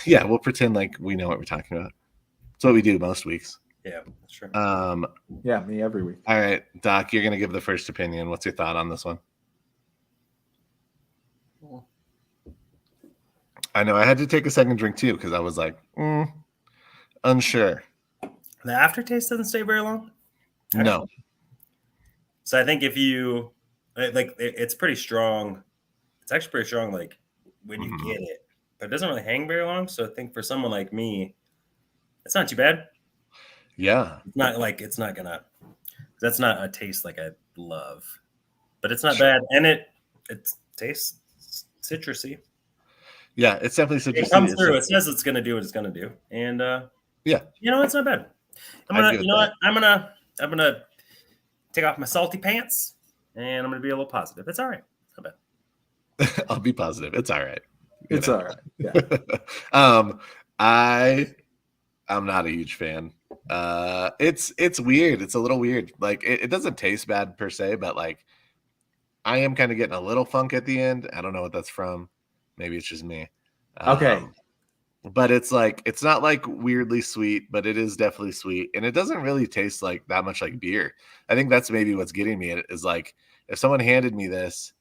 Yeah, we'll pretend like we know what we're talking about. That's what we do most weeks. Yeah, that's true. Yeah, me every week. All right, Doc, you're gonna give the first opinion. What's your thought on this one? I know I had to take a second drink too because I was like, unsure. The aftertaste doesn't stay very long. Actually. No. So I think if you it's pretty strong. It's actually pretty strong. Like when you get it, but it doesn't really hang very long. So I think for someone like me, it's not too bad. Yeah. It's not like that's not a taste like I love, but it's not bad. And it tastes citrusy. Yeah, it's definitely citrusy. It comes through. It says it's going to do what it's going to do. And yeah, it's not bad. I'm gonna take off my salty pants and I'm gonna be a little positive. It's all right. It's not bad. I'll be positive. It's all right. It's all right. Yeah. I'm not a huge fan. It's weird. It's a little weird. Like it doesn't taste bad per se, but like I am kind of getting a little funk at the end. I don't know what that's from. Maybe it's just me. Okay. But it's like it's not like weirdly sweet, but it is definitely sweet, and it doesn't really taste like that much like beer. I think that's maybe what's getting me. It is like if someone handed me this,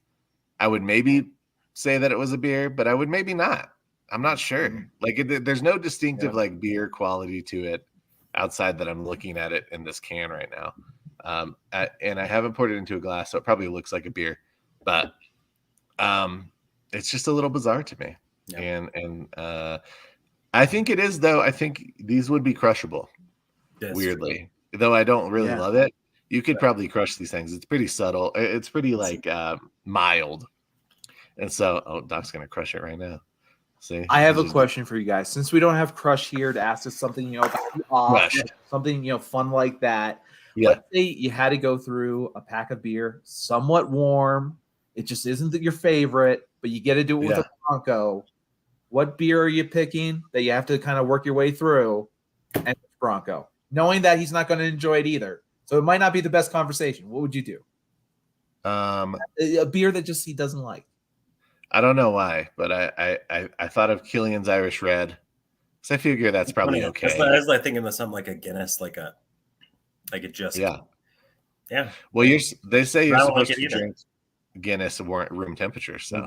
I would maybe say that it was a beer, but I would maybe not. I'm not sure. Like there's no distinctive like beer quality to it outside that I'm looking at it in this can right now. And I haven't poured it into a glass, so it probably looks like a beer, but it's just a little bizarre to me. Yeah. And I think it is though. I think these would be crushable. Weirdly, though I don't really love it. You could probably crush these things. It's pretty subtle. It's pretty like mild. And so, Doc's gonna crush it right now. See, I have a question for you guys. Since we don't have Crush here to ask us something, something fun like that. Yeah. Let's say you had to go through a pack of beer, somewhat warm. It just isn't your favorite, but you get to do it with a Bronco. What beer are you picking that you have to kind of work your way through? And Bronco, knowing that he's not going to enjoy it either, so it might not be the best conversation. What would you do? A beer that just he doesn't like. I don't know why, but I thought of Killian's Irish Red, so I figure that's probably okay. I was like thinking of something like a Guinness, like a just yeah. Well, they say you're supposed to drink Guinness at room temperature. So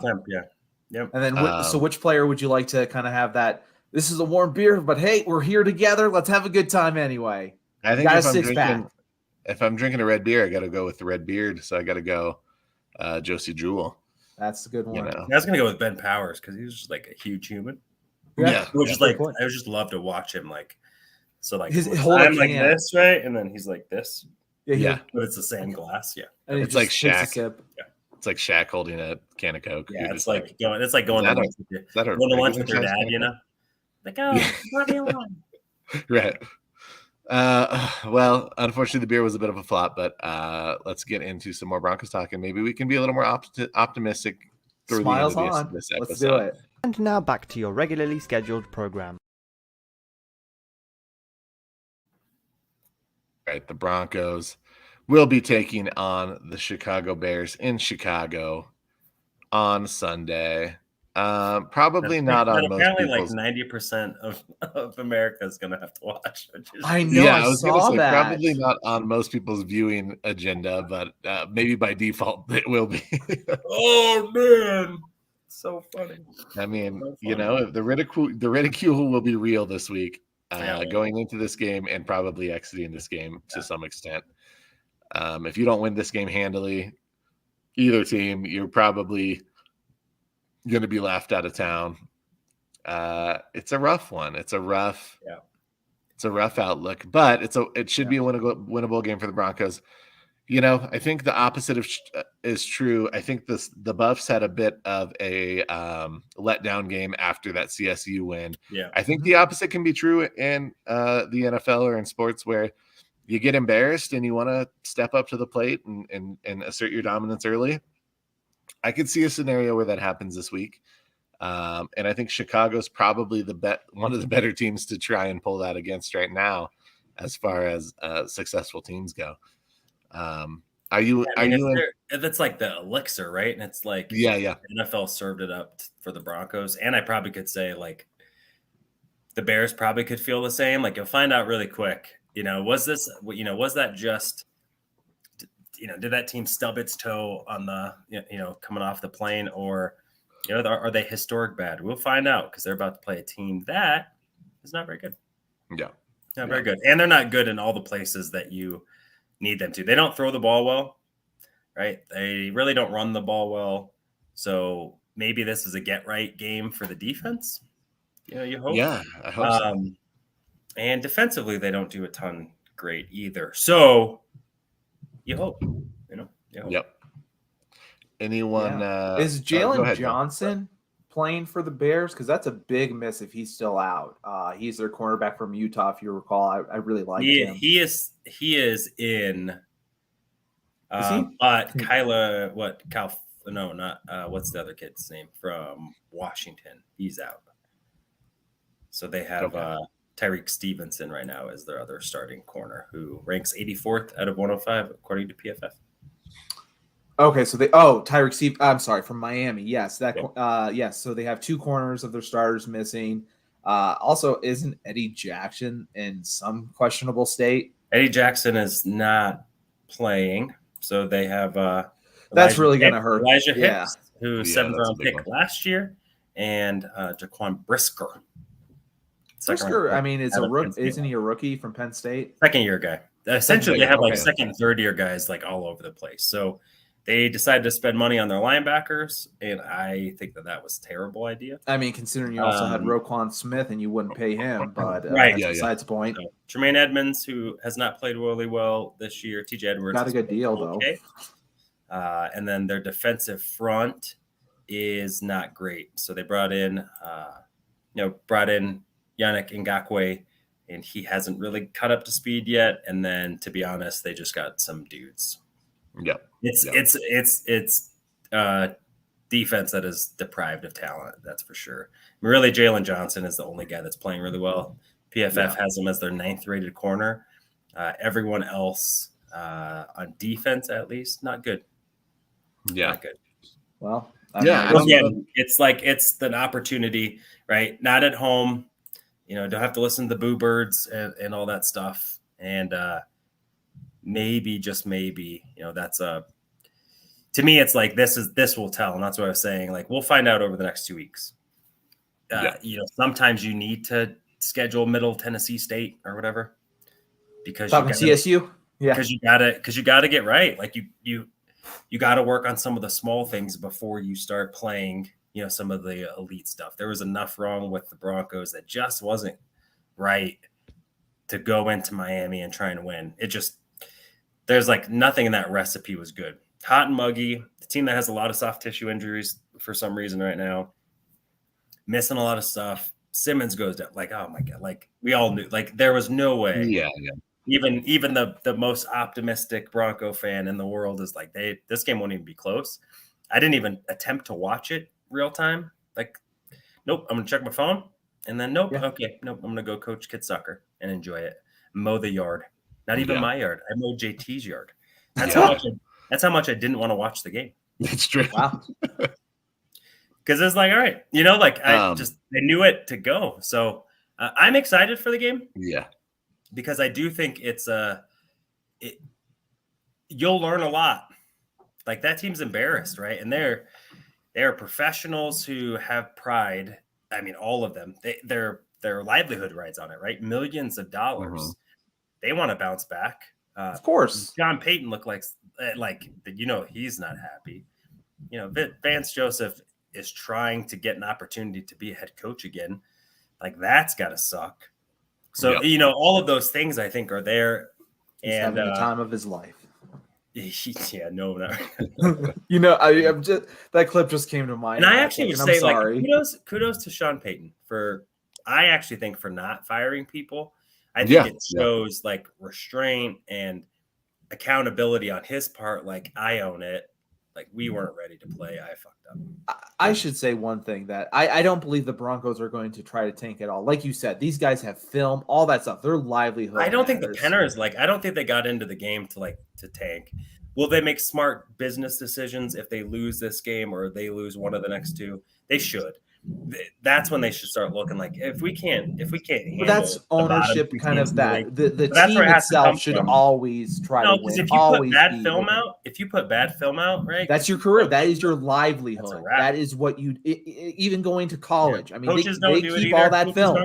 Yep. And then, so which player would you like to kind of have that? This is a warm beer, but hey, we're here together. Let's have a good time anyway. I think if I'm drinking a red beer, I got to go with the red beard. So I got to go Josie Jewell. That's a good one. I was going to go with Ben Powers because he was just like a huge human. Yeah. I would just love to watch him like, so like I'm like this, right? And then he's like this. Yeah. But it's the same glass. Yeah. And it's like Shaq. Yeah. It's like Shaq holding a can of Coke. Yeah, it's like going to lunch with your dad, you know? Like, let me alone. Right. Well, unfortunately, the beer was a bit of a flop, but let's get into some more Broncos talk, and maybe we can be a little more optimistic through Smiles the end on. of this episode. Let's do it. And now back to your regularly scheduled program. Right, the Broncos will be taking on the Chicago Bears in Chicago on Sunday. Probably not on most apparently people's. like 90% of America is going to have to watch. I know. Yeah, I was gonna saw say, that. probably not on most people's viewing agenda, but maybe by default it will be. Oh man, so funny. I mean, So you funny. know, the ridicule will be real this week, Yeah. going into this game and probably exiting this game to some extent. If you don't win this game handily, either team, you're probably going to be laughed out of town. It's a rough one. It's a rough outlook, but it should be a winnable game for the Broncos. You know, I think the opposite is true. I think the Buffs had a bit of a letdown game after that CSU win. Yeah, I think the opposite can be true in the NFL or in sports where you get embarrassed and you want to step up to the plate and assert your dominance early. I could see a scenario where that happens this week. And I think Chicago's probably one of the better teams to try and pull that against right now, as far as successful teams go. That's like the elixir, right? And it's like, yeah. NFL served it up for the Broncos. And I probably could say like the Bears probably could feel the same. Like you'll find out really quick, was that just, did that team stub its toe on the, coming off the plane, or, are they historic bad? We'll find out because they're about to play a team that is not very good. Yeah. Not very good. And they're not good in all the places that you need them to. They don't throw the ball well, right? They really don't run the ball well. So maybe this is a get right game for the defense. You hope. Yeah, I hope so. And defensively, they don't do a ton great either. So you hope, Yep. Anyone? Is Jalen Johnson playing for the Bears? Because that's a big miss if he's still out. He's their cornerback from Utah, if you recall. I really like him. He is in. Is he? But Kyla, what's the other kid's name from Washington? He's out. So they have Tyreek Stevenson right now as their other starting corner, who ranks 84th out of 105 according to PFF. Okay, so Tyreek Steve. I'm sorry, from Miami. Yes, yes. So they have two corners of their starters missing. Also, isn't Eddie Jackson in some questionable state? Eddie Jackson is not playing, so they have. That's really going to hurt. Elijah Hicks, who 7th round pick last year, and Jaquan Brisker. Brisker, I mean, isn't he a rookie from Penn State? Second year guy. Essentially, they have second and third year guys like all over the place. So they decided to spend money on their linebackers, and I think that was a terrible idea. I mean, considering you also had Roquan Smith and you wouldn't pay him, but besides the point. So, Tremaine Edmonds, who has not played really well this year. TJ Edwards got a good deal though. And then their defensive front is not great. So they brought in Yannick Ngakoue, and he hasn't really caught up to speed yet. And then, to be honest, they just got some dudes. Yeah, it's defense that is deprived of talent. That's for sure. I mean, really, Jalen Johnson is the only guy that's playing really well. PFF has him as their 9th rated corner. Everyone else on defense, at least, not good. Yeah, not good. Well, again, it's an opportunity, right? Not at home. Don't have to listen to the boo birds and all that stuff. And maybe, just maybe, that's to me, it's like this will tell. And that's what I was saying. Like, we'll find out over the next 2 weeks. Sometimes you need to schedule Middle Tennessee State or whatever because CSU. Yeah, because you gotta get right. Like you got to work on some of the small things before you start playing, some of the elite stuff. There was enough wrong with the Broncos that just wasn't right to go into Miami and try and win. There's like nothing in that recipe was good. Hot and muggy. The team that has a lot of soft tissue injuries for some reason right now, missing a lot of stuff. Simmons goes down. Like, oh my God. Like, we all knew, like, there was no way. Yeah. Even the most optimistic Bronco fan in the world is like, this game won't even be close. I didn't even attempt to watch it real time. Like, nope, I'm gonna check my phone, and then nope, I'm gonna go coach kid soccer and enjoy it. Mow the yard. Not even my yard. I mowed JT's yard. That's how much I didn't want to watch the game. That's true. Wow. Because it's like, all right, I knew it to go. So I'm excited for the game. Yeah. Because I do think you'll learn a lot. Like that team's embarrassed, right? And they're professionals who have pride. I mean, all of them. Their livelihood rides on it, right? Millions of dollars. Mm-hmm. They want to bounce back. Of course. John Payton looked like he's not happy. Vance Joseph is trying to get an opportunity to be a head coach again. Like that's got to suck. So, all of those things I think are there. He's having the time of his life. Yeah, no, not I'm just that clip just came to mind. And I actually would say, like, kudos to Sean Payton for not firing people. I think it shows like restraint and accountability on his part. Like, I own it. Like, we weren't ready to play. I fucked up. I should say one thing that I don't believe the Broncos are going to try to tank at all. Like you said, these guys have film, all that stuff. Their livelihood. I don't think the Penners, I don't think they got into the game to tank. Will they make smart business decisions if they lose this game or they lose one of the next two? They should. That's when they should start looking like if we can't handle that's ownership kind of that the team itself should always try to win. If you put bad film out, right? That's your career. That is your livelihood. That is what you even going to college. Yeah. I mean, coaches they keep all that film.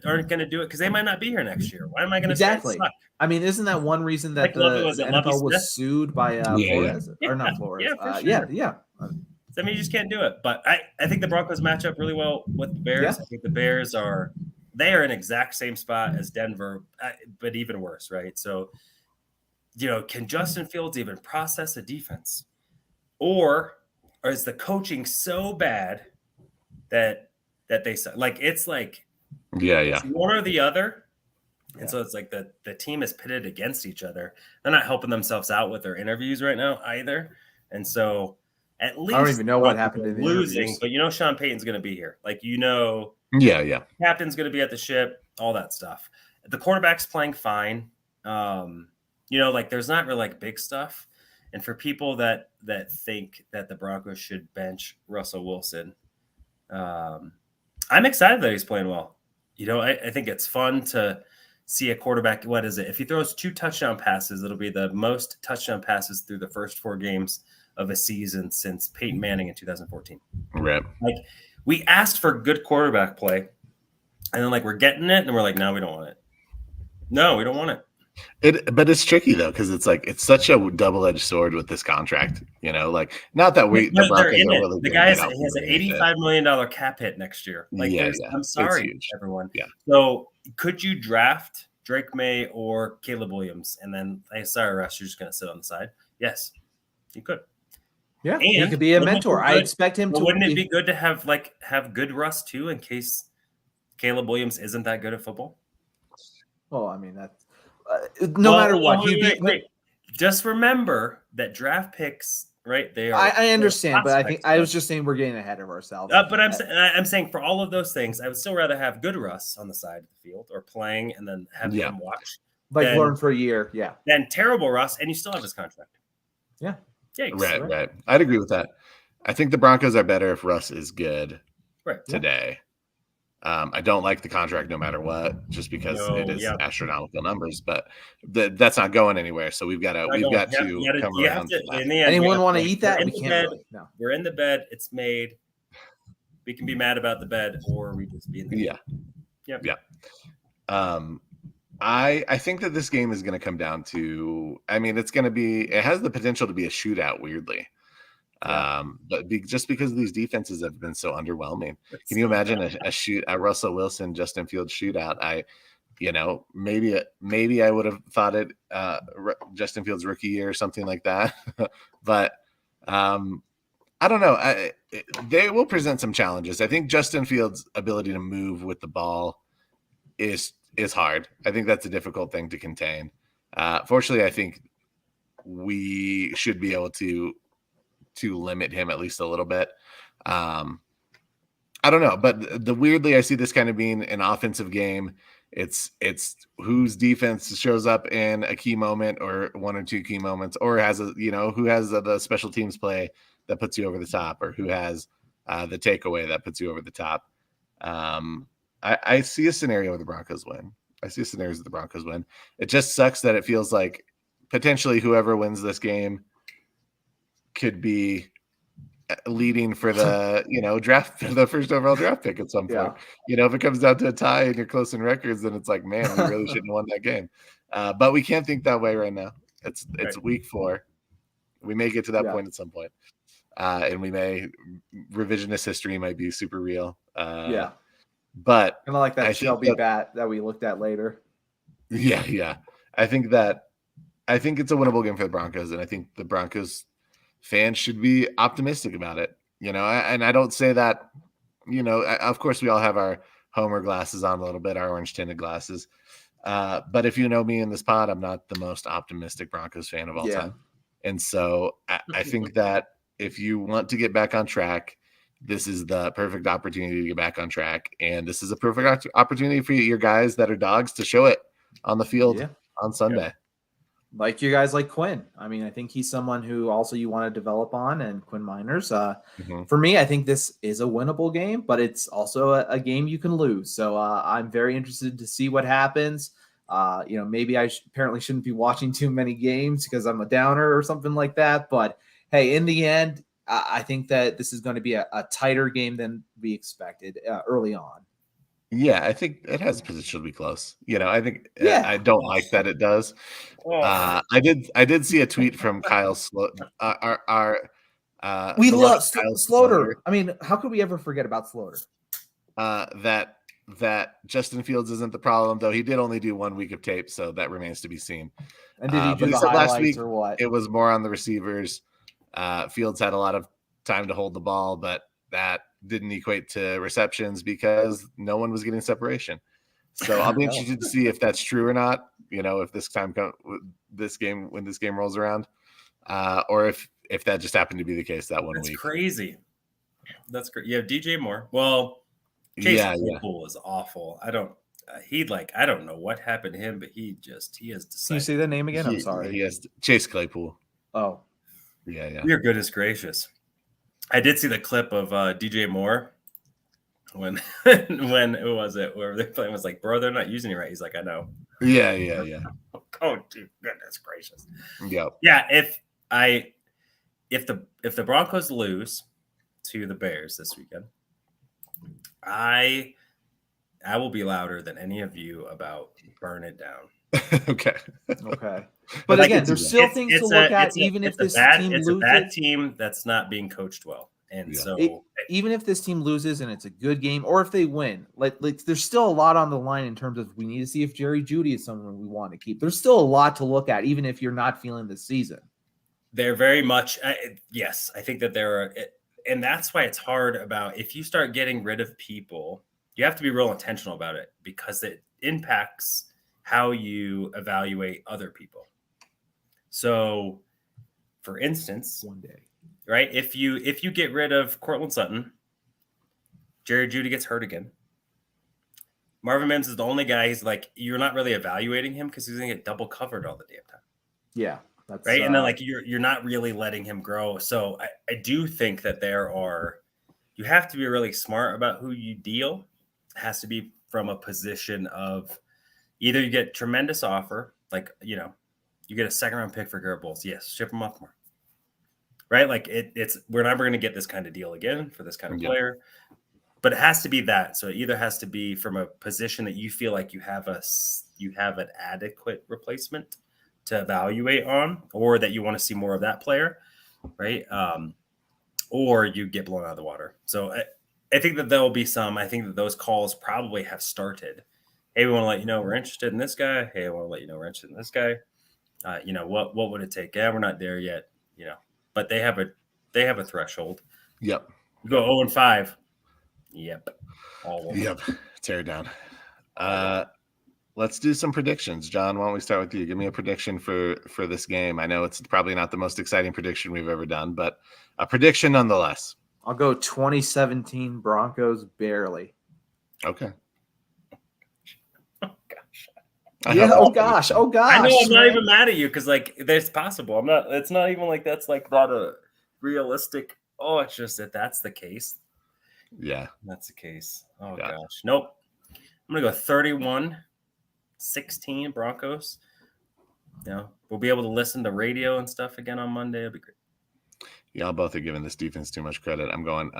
Aren't gonna do it because they might not be here next year. Why am I gonna exactly? Say I mean, isn't that one reason that the NFL was sued by Flores or not Flores? Yeah. I mean, you just can't do it. But I think the Broncos match up really well with the Bears. Yeah. I think the Bears are in exact same spot as Denver, but even worse, right? So, can Justin Fields even process a defense? Or is the coaching so bad that they like it's like it's one or the other? And so it's like the team is pitted against each other. They're not helping themselves out with their interviews right now either. And so at least I don't even know what happened in the losing, but Sean Payton's going to be here. Like, captain's going to be at the ship, all that stuff. The quarterback's playing fine. There's not really big stuff. And for people that think that the Broncos should bench Russell Wilson, I'm excited that he's playing well. I think it's fun to see a quarterback. What is it? If he throws 2 touchdown passes, it'll be the most touchdown passes through the first 4 games of a season since Peyton Manning in 2014. Right. Like, we asked for good quarterback play, and then we're getting it, and we're like, no, we don't want it. No, we don't want it. But it's tricky though, because it's such a double-edged sword with this contract. Not that the Broncos are really the guy has an $85 million cap hit next year. I'm sorry, everyone. Yeah. So could you draft Drake May or Caleb Williams, and then sorry, Russ, you're just going to sit on the side? Yes, you could. Yeah, and he could be a mentor. I expect him to. Wouldn't it be good to have good Russ too, in case Caleb Williams isn't that good at football? Well, I mean that's no matter what. Wait. Just remember that draft picks, right? They are. I understand, but I think I was just saying we're getting ahead of ourselves. But I'm saying for all of those things, I would still rather have good Russ on the side of the field or playing, and then have him watch. Learn for a year, Than terrible Russ, and you still have his contract. Yeah. Yikes. Right. I'd agree with that. I think the Broncos are better if Russ is good today. I don't like the contract no matter what, just because it is astronomical numbers, but that's not going anywhere. So we've got to come around to that. Anyone want to eat that? We can't. No. We're in the bed. It's made. We can be mad about the bed, or we just be in the bed. Yeah. I think that this game is going to come down to, it has the potential to be a shootout, weirdly. Just because these defenses have been so underwhelming. Can you imagine a Russell Wilson, Justin Fields shootout? Maybe I would have thought it Justin Fields rookie year or something like that. But I don't know. They will present some challenges. I think Justin Fields' ability to move with the ball is hard. I think that's a difficult thing to contain. Fortunately, I think we should be able to limit him at least a little bit. I don't know, but weirdly, I see this kind of being an offensive game. It's whose defense shows up in a key moment or one or two key moments, or has who has the special teams play that puts you over the top, or who has the takeaway that puts you over the top. I see a scenario where the Broncos win. It just sucks that it feels like potentially whoever wins this game could be leading for the draft, the first overall draft pick at some point. If it comes down to a tie and you're close in records, then it's like, man, we really shouldn't have won that game. But we can't think that way right now. It's week 4. We may get to that point at some point. And we may, revisionist history might be super real. But kind of like that Shelby bat that we looked at later. Yeah. I think it's a winnable game for the Broncos, and I think the Broncos fans should be optimistic about it. And I don't say that, of course we all have our Homer glasses on a little bit, our orange tinted glasses. But if you know me in this pod, I'm not the most optimistic Broncos fan of all time. And so I think that if you want to get back on track, this is the perfect opportunity to get back on track. And this is a perfect opportunity for your guys that are dogs to show it on the field on Sunday. Yeah. Like you guys like Quinn. I mean, I think he's someone who also you want to develop on, and Quinn Miners. For me, I think this is a winnable game, but it's also a game you can lose. So I'm very interested to see what happens. Maybe I apparently shouldn't be watching too many games because I'm a downer or something like that. But hey, in the end, I think that this is going to be a tighter game than we expected early on. Yeah, I think it has potential to be close. I think I don't like that it does. I did see a tweet from Kyle we love Sloter. I mean, how could we ever forget about Sloter? That Justin Fields isn't the problem, though he did only do 1 week of tape, so that remains to be seen. And did he do the highlights last week, or what? It was more on the receivers. Fields had a lot of time to hold the ball, but that didn't equate to receptions because no one was getting separation. So I'll be interested to see if that's true or not. If when this game rolls around, or if that just happened to be the case that one week. That's crazy. That's great. You have DJ Moore. Well, Chase Claypool is awful. I don't know what happened to him, but he has decided. Can you say the name again? I'm sorry. He has Chase Claypool. Oh, yeah. Your goodness gracious. I did see the clip of DJ Moore when who was it? Where they playing was like, bro, they're not using it right. He's like, I know. Yeah. Oh, dude, goodness gracious. Yep. Yeah. If the Broncos lose to the Bears this weekend, I will be louder than any of you about burn it down. Okay. But again, there's still things to look at, even if this team loses. It's a bad team that's not being coached well. And even if this team loses and it's a good game, or if they win, like there's still a lot on the line in terms of we need to see if Jerry Jeudy is someone we want to keep. There's still a lot to look at, even if you're not feeling the season. They're very much, yes, I think that there are, and that's why it's hard about if you start getting rid of people, you have to be real intentional about it because it impacts how you evaluate other people. So, for instance, one day, right? If you get rid of Cortland Sutton, Jerry Jeudy gets hurt again. Marvin Mims is the only guy. He's like, you're not really evaluating him because he's gonna get double covered all the damn time. Yeah, that's right. And then you're not really letting him grow. So I do think that you have to be really smart about who you deal. It has to be from a position of either you get tremendous offer, like you get a 2nd round pick for Garrett Bowles. Yes, ship him off more. Right? Like we're never going to get this kind of deal again for this kind of player. But it has to be that. So it either has to be from a position that you feel like you have an adequate replacement to evaluate on, or that you want to see more of that player, right? Or you get blown out of the water. So I think that there will be I think that those calls probably have started. Hey, we want to let you know we're interested in this guy. Hey, I want to let you know we're interested in this guy. What would it take? Yeah, we're not there yet. But they have a threshold. Yep. You go 0-5. Yep. All yep. Tear it down. Let's do some predictions. John, why don't we start with you? Give me a prediction for this game. I know it's probably not the most exciting prediction we've ever done, but a prediction nonetheless. I'll go 2017 Broncos barely. Okay. Oh gosh. I know I'm not even mad at you because that's possible. It's not even like that's like not a realistic. Oh, it's just that's the case. Yeah. That's the case. Oh, Yeah. gosh. Nope. I'm going to go 31-16 Broncos. We'll be able to listen to radio and stuff again on Monday. It'll be great. Y'all both are giving this defense too much credit. I'm going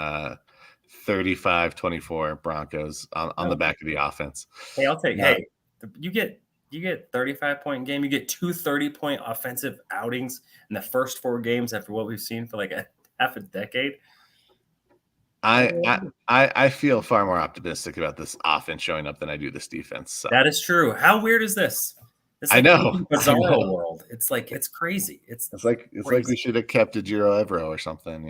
35-24 Broncos on the back of the offense. Hey, I'll take. Hey, you get 35-point game. You get 2 30-point offensive outings in the first 4 games after what we've seen for like half a decade. I feel far more optimistic about this offense showing up than I do this defense. So. That is true. How weird is this? It's like I know. Bizarre world. It's like it's crazy. It's like we should have kept a Giro Evero or something.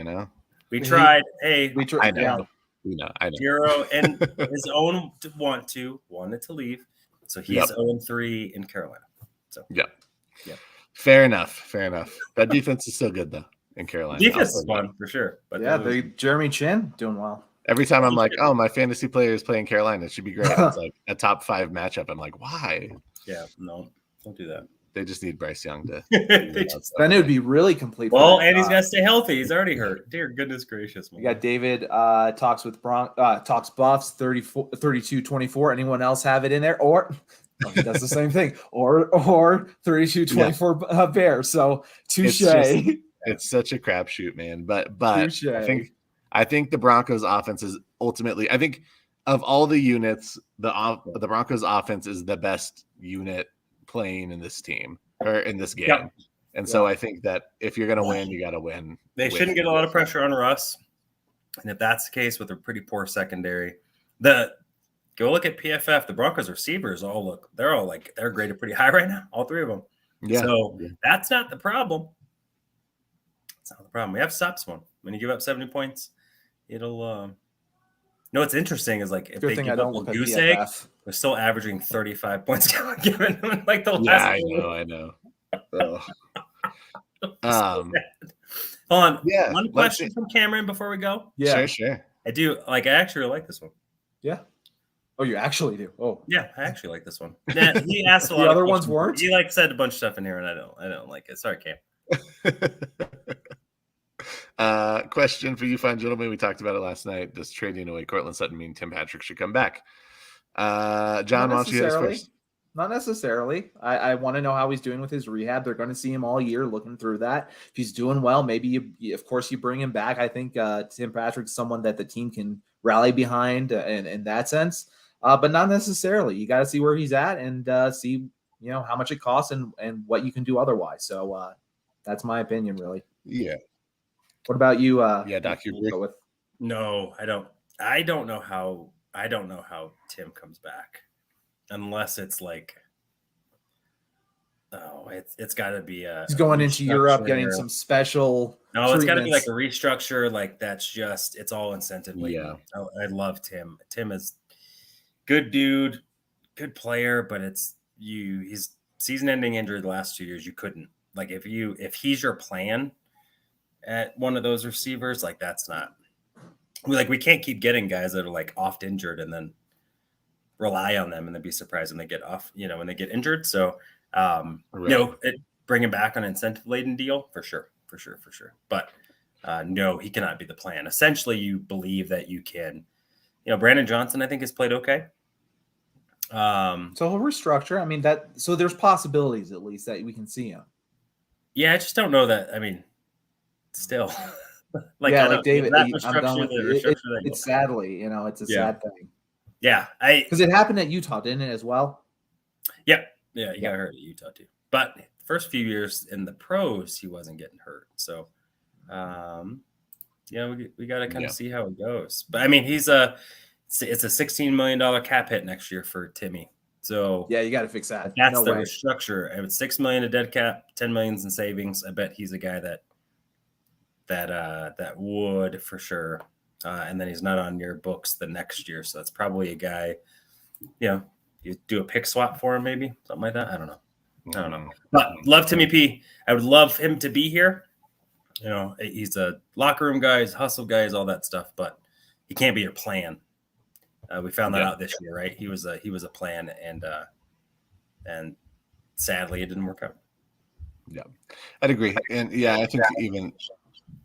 We tried. We tried. I know. Yeah. I know. Giro and his own wanted to leave, so he's 0-3 in Carolina. So yeah. Fair enough. That defense is still good though in Carolina. Defense is fun for sure. But Jeremy Chin doing well. Every time I'm like, oh, my fantasy player is playing Carolina, it should be great. It's like a top 5 matchup. I'm like, why? Yeah, no, don't do that. They just need Bryce Young to. Then it would be really complete. Well, and he's got to stay healthy. He's already hurt. Dear goodness gracious, man. You got David talks Buffs 32-24. Anyone else have it in there? Or he does the same thing. Or 32-24 Bears. So touche. It's such a crapshoot, man. But touche. I think the Broncos offense is ultimately. I think of all the units, the Broncos offense is the best unit playing in this team or in this game. Yep. And so I think that if you're going to win, you got to win. They shouldn't get a lot of pressure on Russ. And if that's the case with a pretty poor secondary, go look at PFF. The Broncos receivers they're graded pretty high right now. All 3 of them. Yeah. So that's not the problem. It's not the problem. We have to stop someone. When you give up 70 points, it'll what's interesting is like if they give up a goose egg, they're still averaging 35 points given like the last. Yeah, I know. Hold on. Yeah. One question from Cameron before we go. Yeah. Sure. I do I actually like this one. Yeah. Oh, you actually do. Oh. Yeah, I actually like this one. Yeah, he asked a lot. The other ones weren't. He said a bunch of stuff in here, and I don't like it. Sorry, Cam. Question for you fine gentlemen. We talked about it last night. Does trading away Cortland Sutton mean Tim Patrick should come back? John, why don't you hit us first? Not necessarily. I want to know how he's doing with his rehab. They're going to see him all year looking through that. If he's doing well, maybe of course you bring him back. I think Tim Patrick's someone that the team can rally behind in that sense, but not necessarily. You got to see where he's at and see how much it costs and what you can do otherwise. So that's my opinion, really. Yeah. What about you? Doc, you agree? No, I don't. I don't know how Tim comes back, unless it's like, it's got to be he's going into Europe, getting some special. No, it's got to be like a restructure. Like it's all incentive. Yeah, I love Tim. Tim is good dude, good player, but he's season-ending injury the last 2 years. You couldn't if he's your plan at one of those receivers, that's not we can't keep getting guys that are oft injured and then rely on them and then be surprised when they get off, when they get injured. So, bring him back on an incentive laden deal for sure. But no, he cannot be the plan. Essentially, you believe that you can, Brandon Johnson, I think, has played okay. So he'll restructure. I mean, so there's possibilities at least that we can see him. Yeah, I just don't know that. I mean, still, David, I'm done with it's sadly, it's a sad thing. Yeah, because it happened at Utah, didn't it, as well? Yeah, he got hurt at Utah too. But the first few years in the pros, he wasn't getting hurt. So, we got to kind of see how it goes. But I mean, it's a $16 million cap hit next year for Timmy. So yeah, you got to fix that. That's the restructure. I mean, $6 million of dead cap, $10 million in savings. I bet he's a guy that would for sure. And then he's not on your books the next year. So that's probably a guy, you do a pick swap for him, maybe something like that. I don't know. But love Timmy P. I would love him to be here. He's a locker room guy, he's a hustle guy, he's all that stuff, but he can't be your plan. We found that out this year, right? He was a plan, and sadly it didn't work out. Yeah, I'd agree. And I think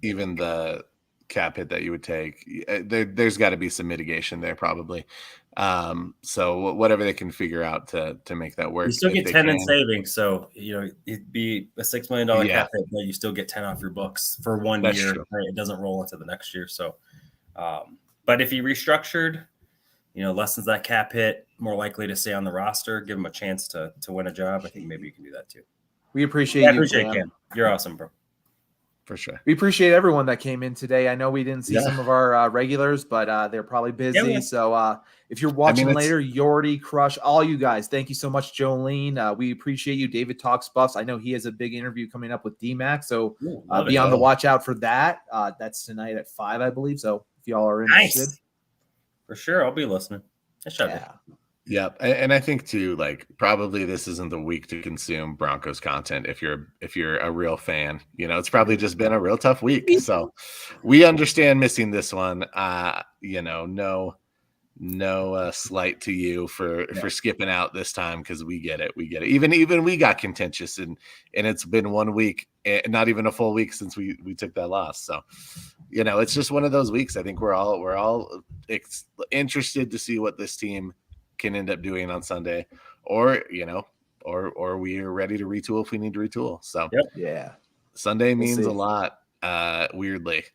even the cap hit that you would take. There's got to be some mitigation there probably. So whatever they can figure out to make that work. You still get 10 in savings, so it'd be a $6 million cap hit, but you still get 10 off your books for 1 year. Right? It doesn't roll into the next year. So, but if you restructured, lessens that cap hit, more likely to stay on the roster, give them a chance to win a job. I think maybe you can do that too. We appreciate you. Appreciate Cam. You're awesome, bro. For sure. We appreciate everyone that came in today. I know we didn't see some of our regulars, but they're probably busy. Yeah, so if you're watching later, Yordi, Crush, all you guys, thank you so much, Jolene. We appreciate you. David Talks Buffs. I know he has a big interview coming up with D-Mac, so be on the watch out for that. That's tonight at 5, I believe. So if y'all are interested. Nice. For sure, I'll be listening. Yeah, and I think too, like probably this isn't the week to consume Broncos content if you're a real fan. It's probably just been a real tough week, so we understand missing this one. No slight to you for skipping out this time because we get it. Even we got contentious and it's been 1 week, not even a full week since we took that loss. So it's just one of those weeks. I think we're all interested to see what this team can end up doing on Sunday, or we are ready to retool if we need to retool. So Sunday means a lot. Weirdly,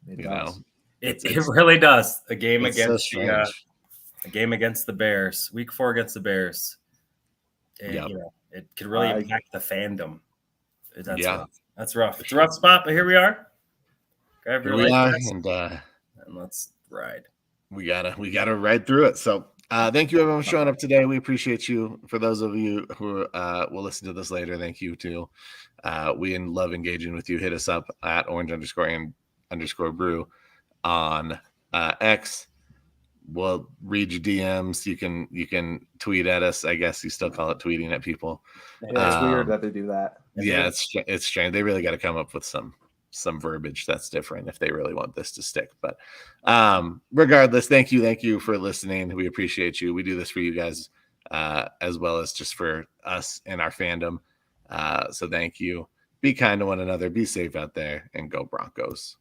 it really does. A game against the Bears, week 4 against the Bears. And, it could really impact the fandom. That's rough. It's a rough spot, but here we are. Here we are, and let's ride. We gotta ride through it. So. Thank you everyone for showing up today. We appreciate you. For those of you who will listen to this later, thank you too. We love engaging with you. Hit us up at orange_and_brew on X. We'll read your DMs. You can tweet at us. I guess you still call it tweeting at people. Yeah, it's weird that they do that. Yeah, it's strange. They really got to come up with some verbiage that's different if they really want this to stick. But regardless, thank you for listening. We appreciate you. We do this for you guys as well as just for us and our fandom. So thank you. Be kind to one another. Be safe out there, and go Broncos.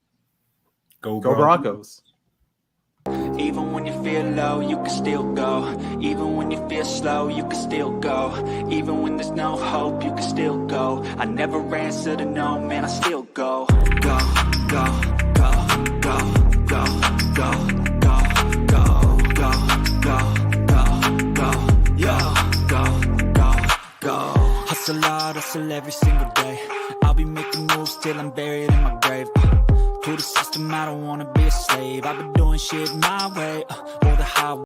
Go Broncos. Even when you feel low, you can still go. Even when you feel slow, you can still go. Even when there's no hope, you can still go. I never answer to no, man, I still go. Go, go, go, go, go, go, go, go, go, go, go, go, go, go. Hustle hard, hustle every single day. I'll be making moves till I'm buried in my grave. To the system, I don't wanna be a slave. I've been doing shit my way, or the highway.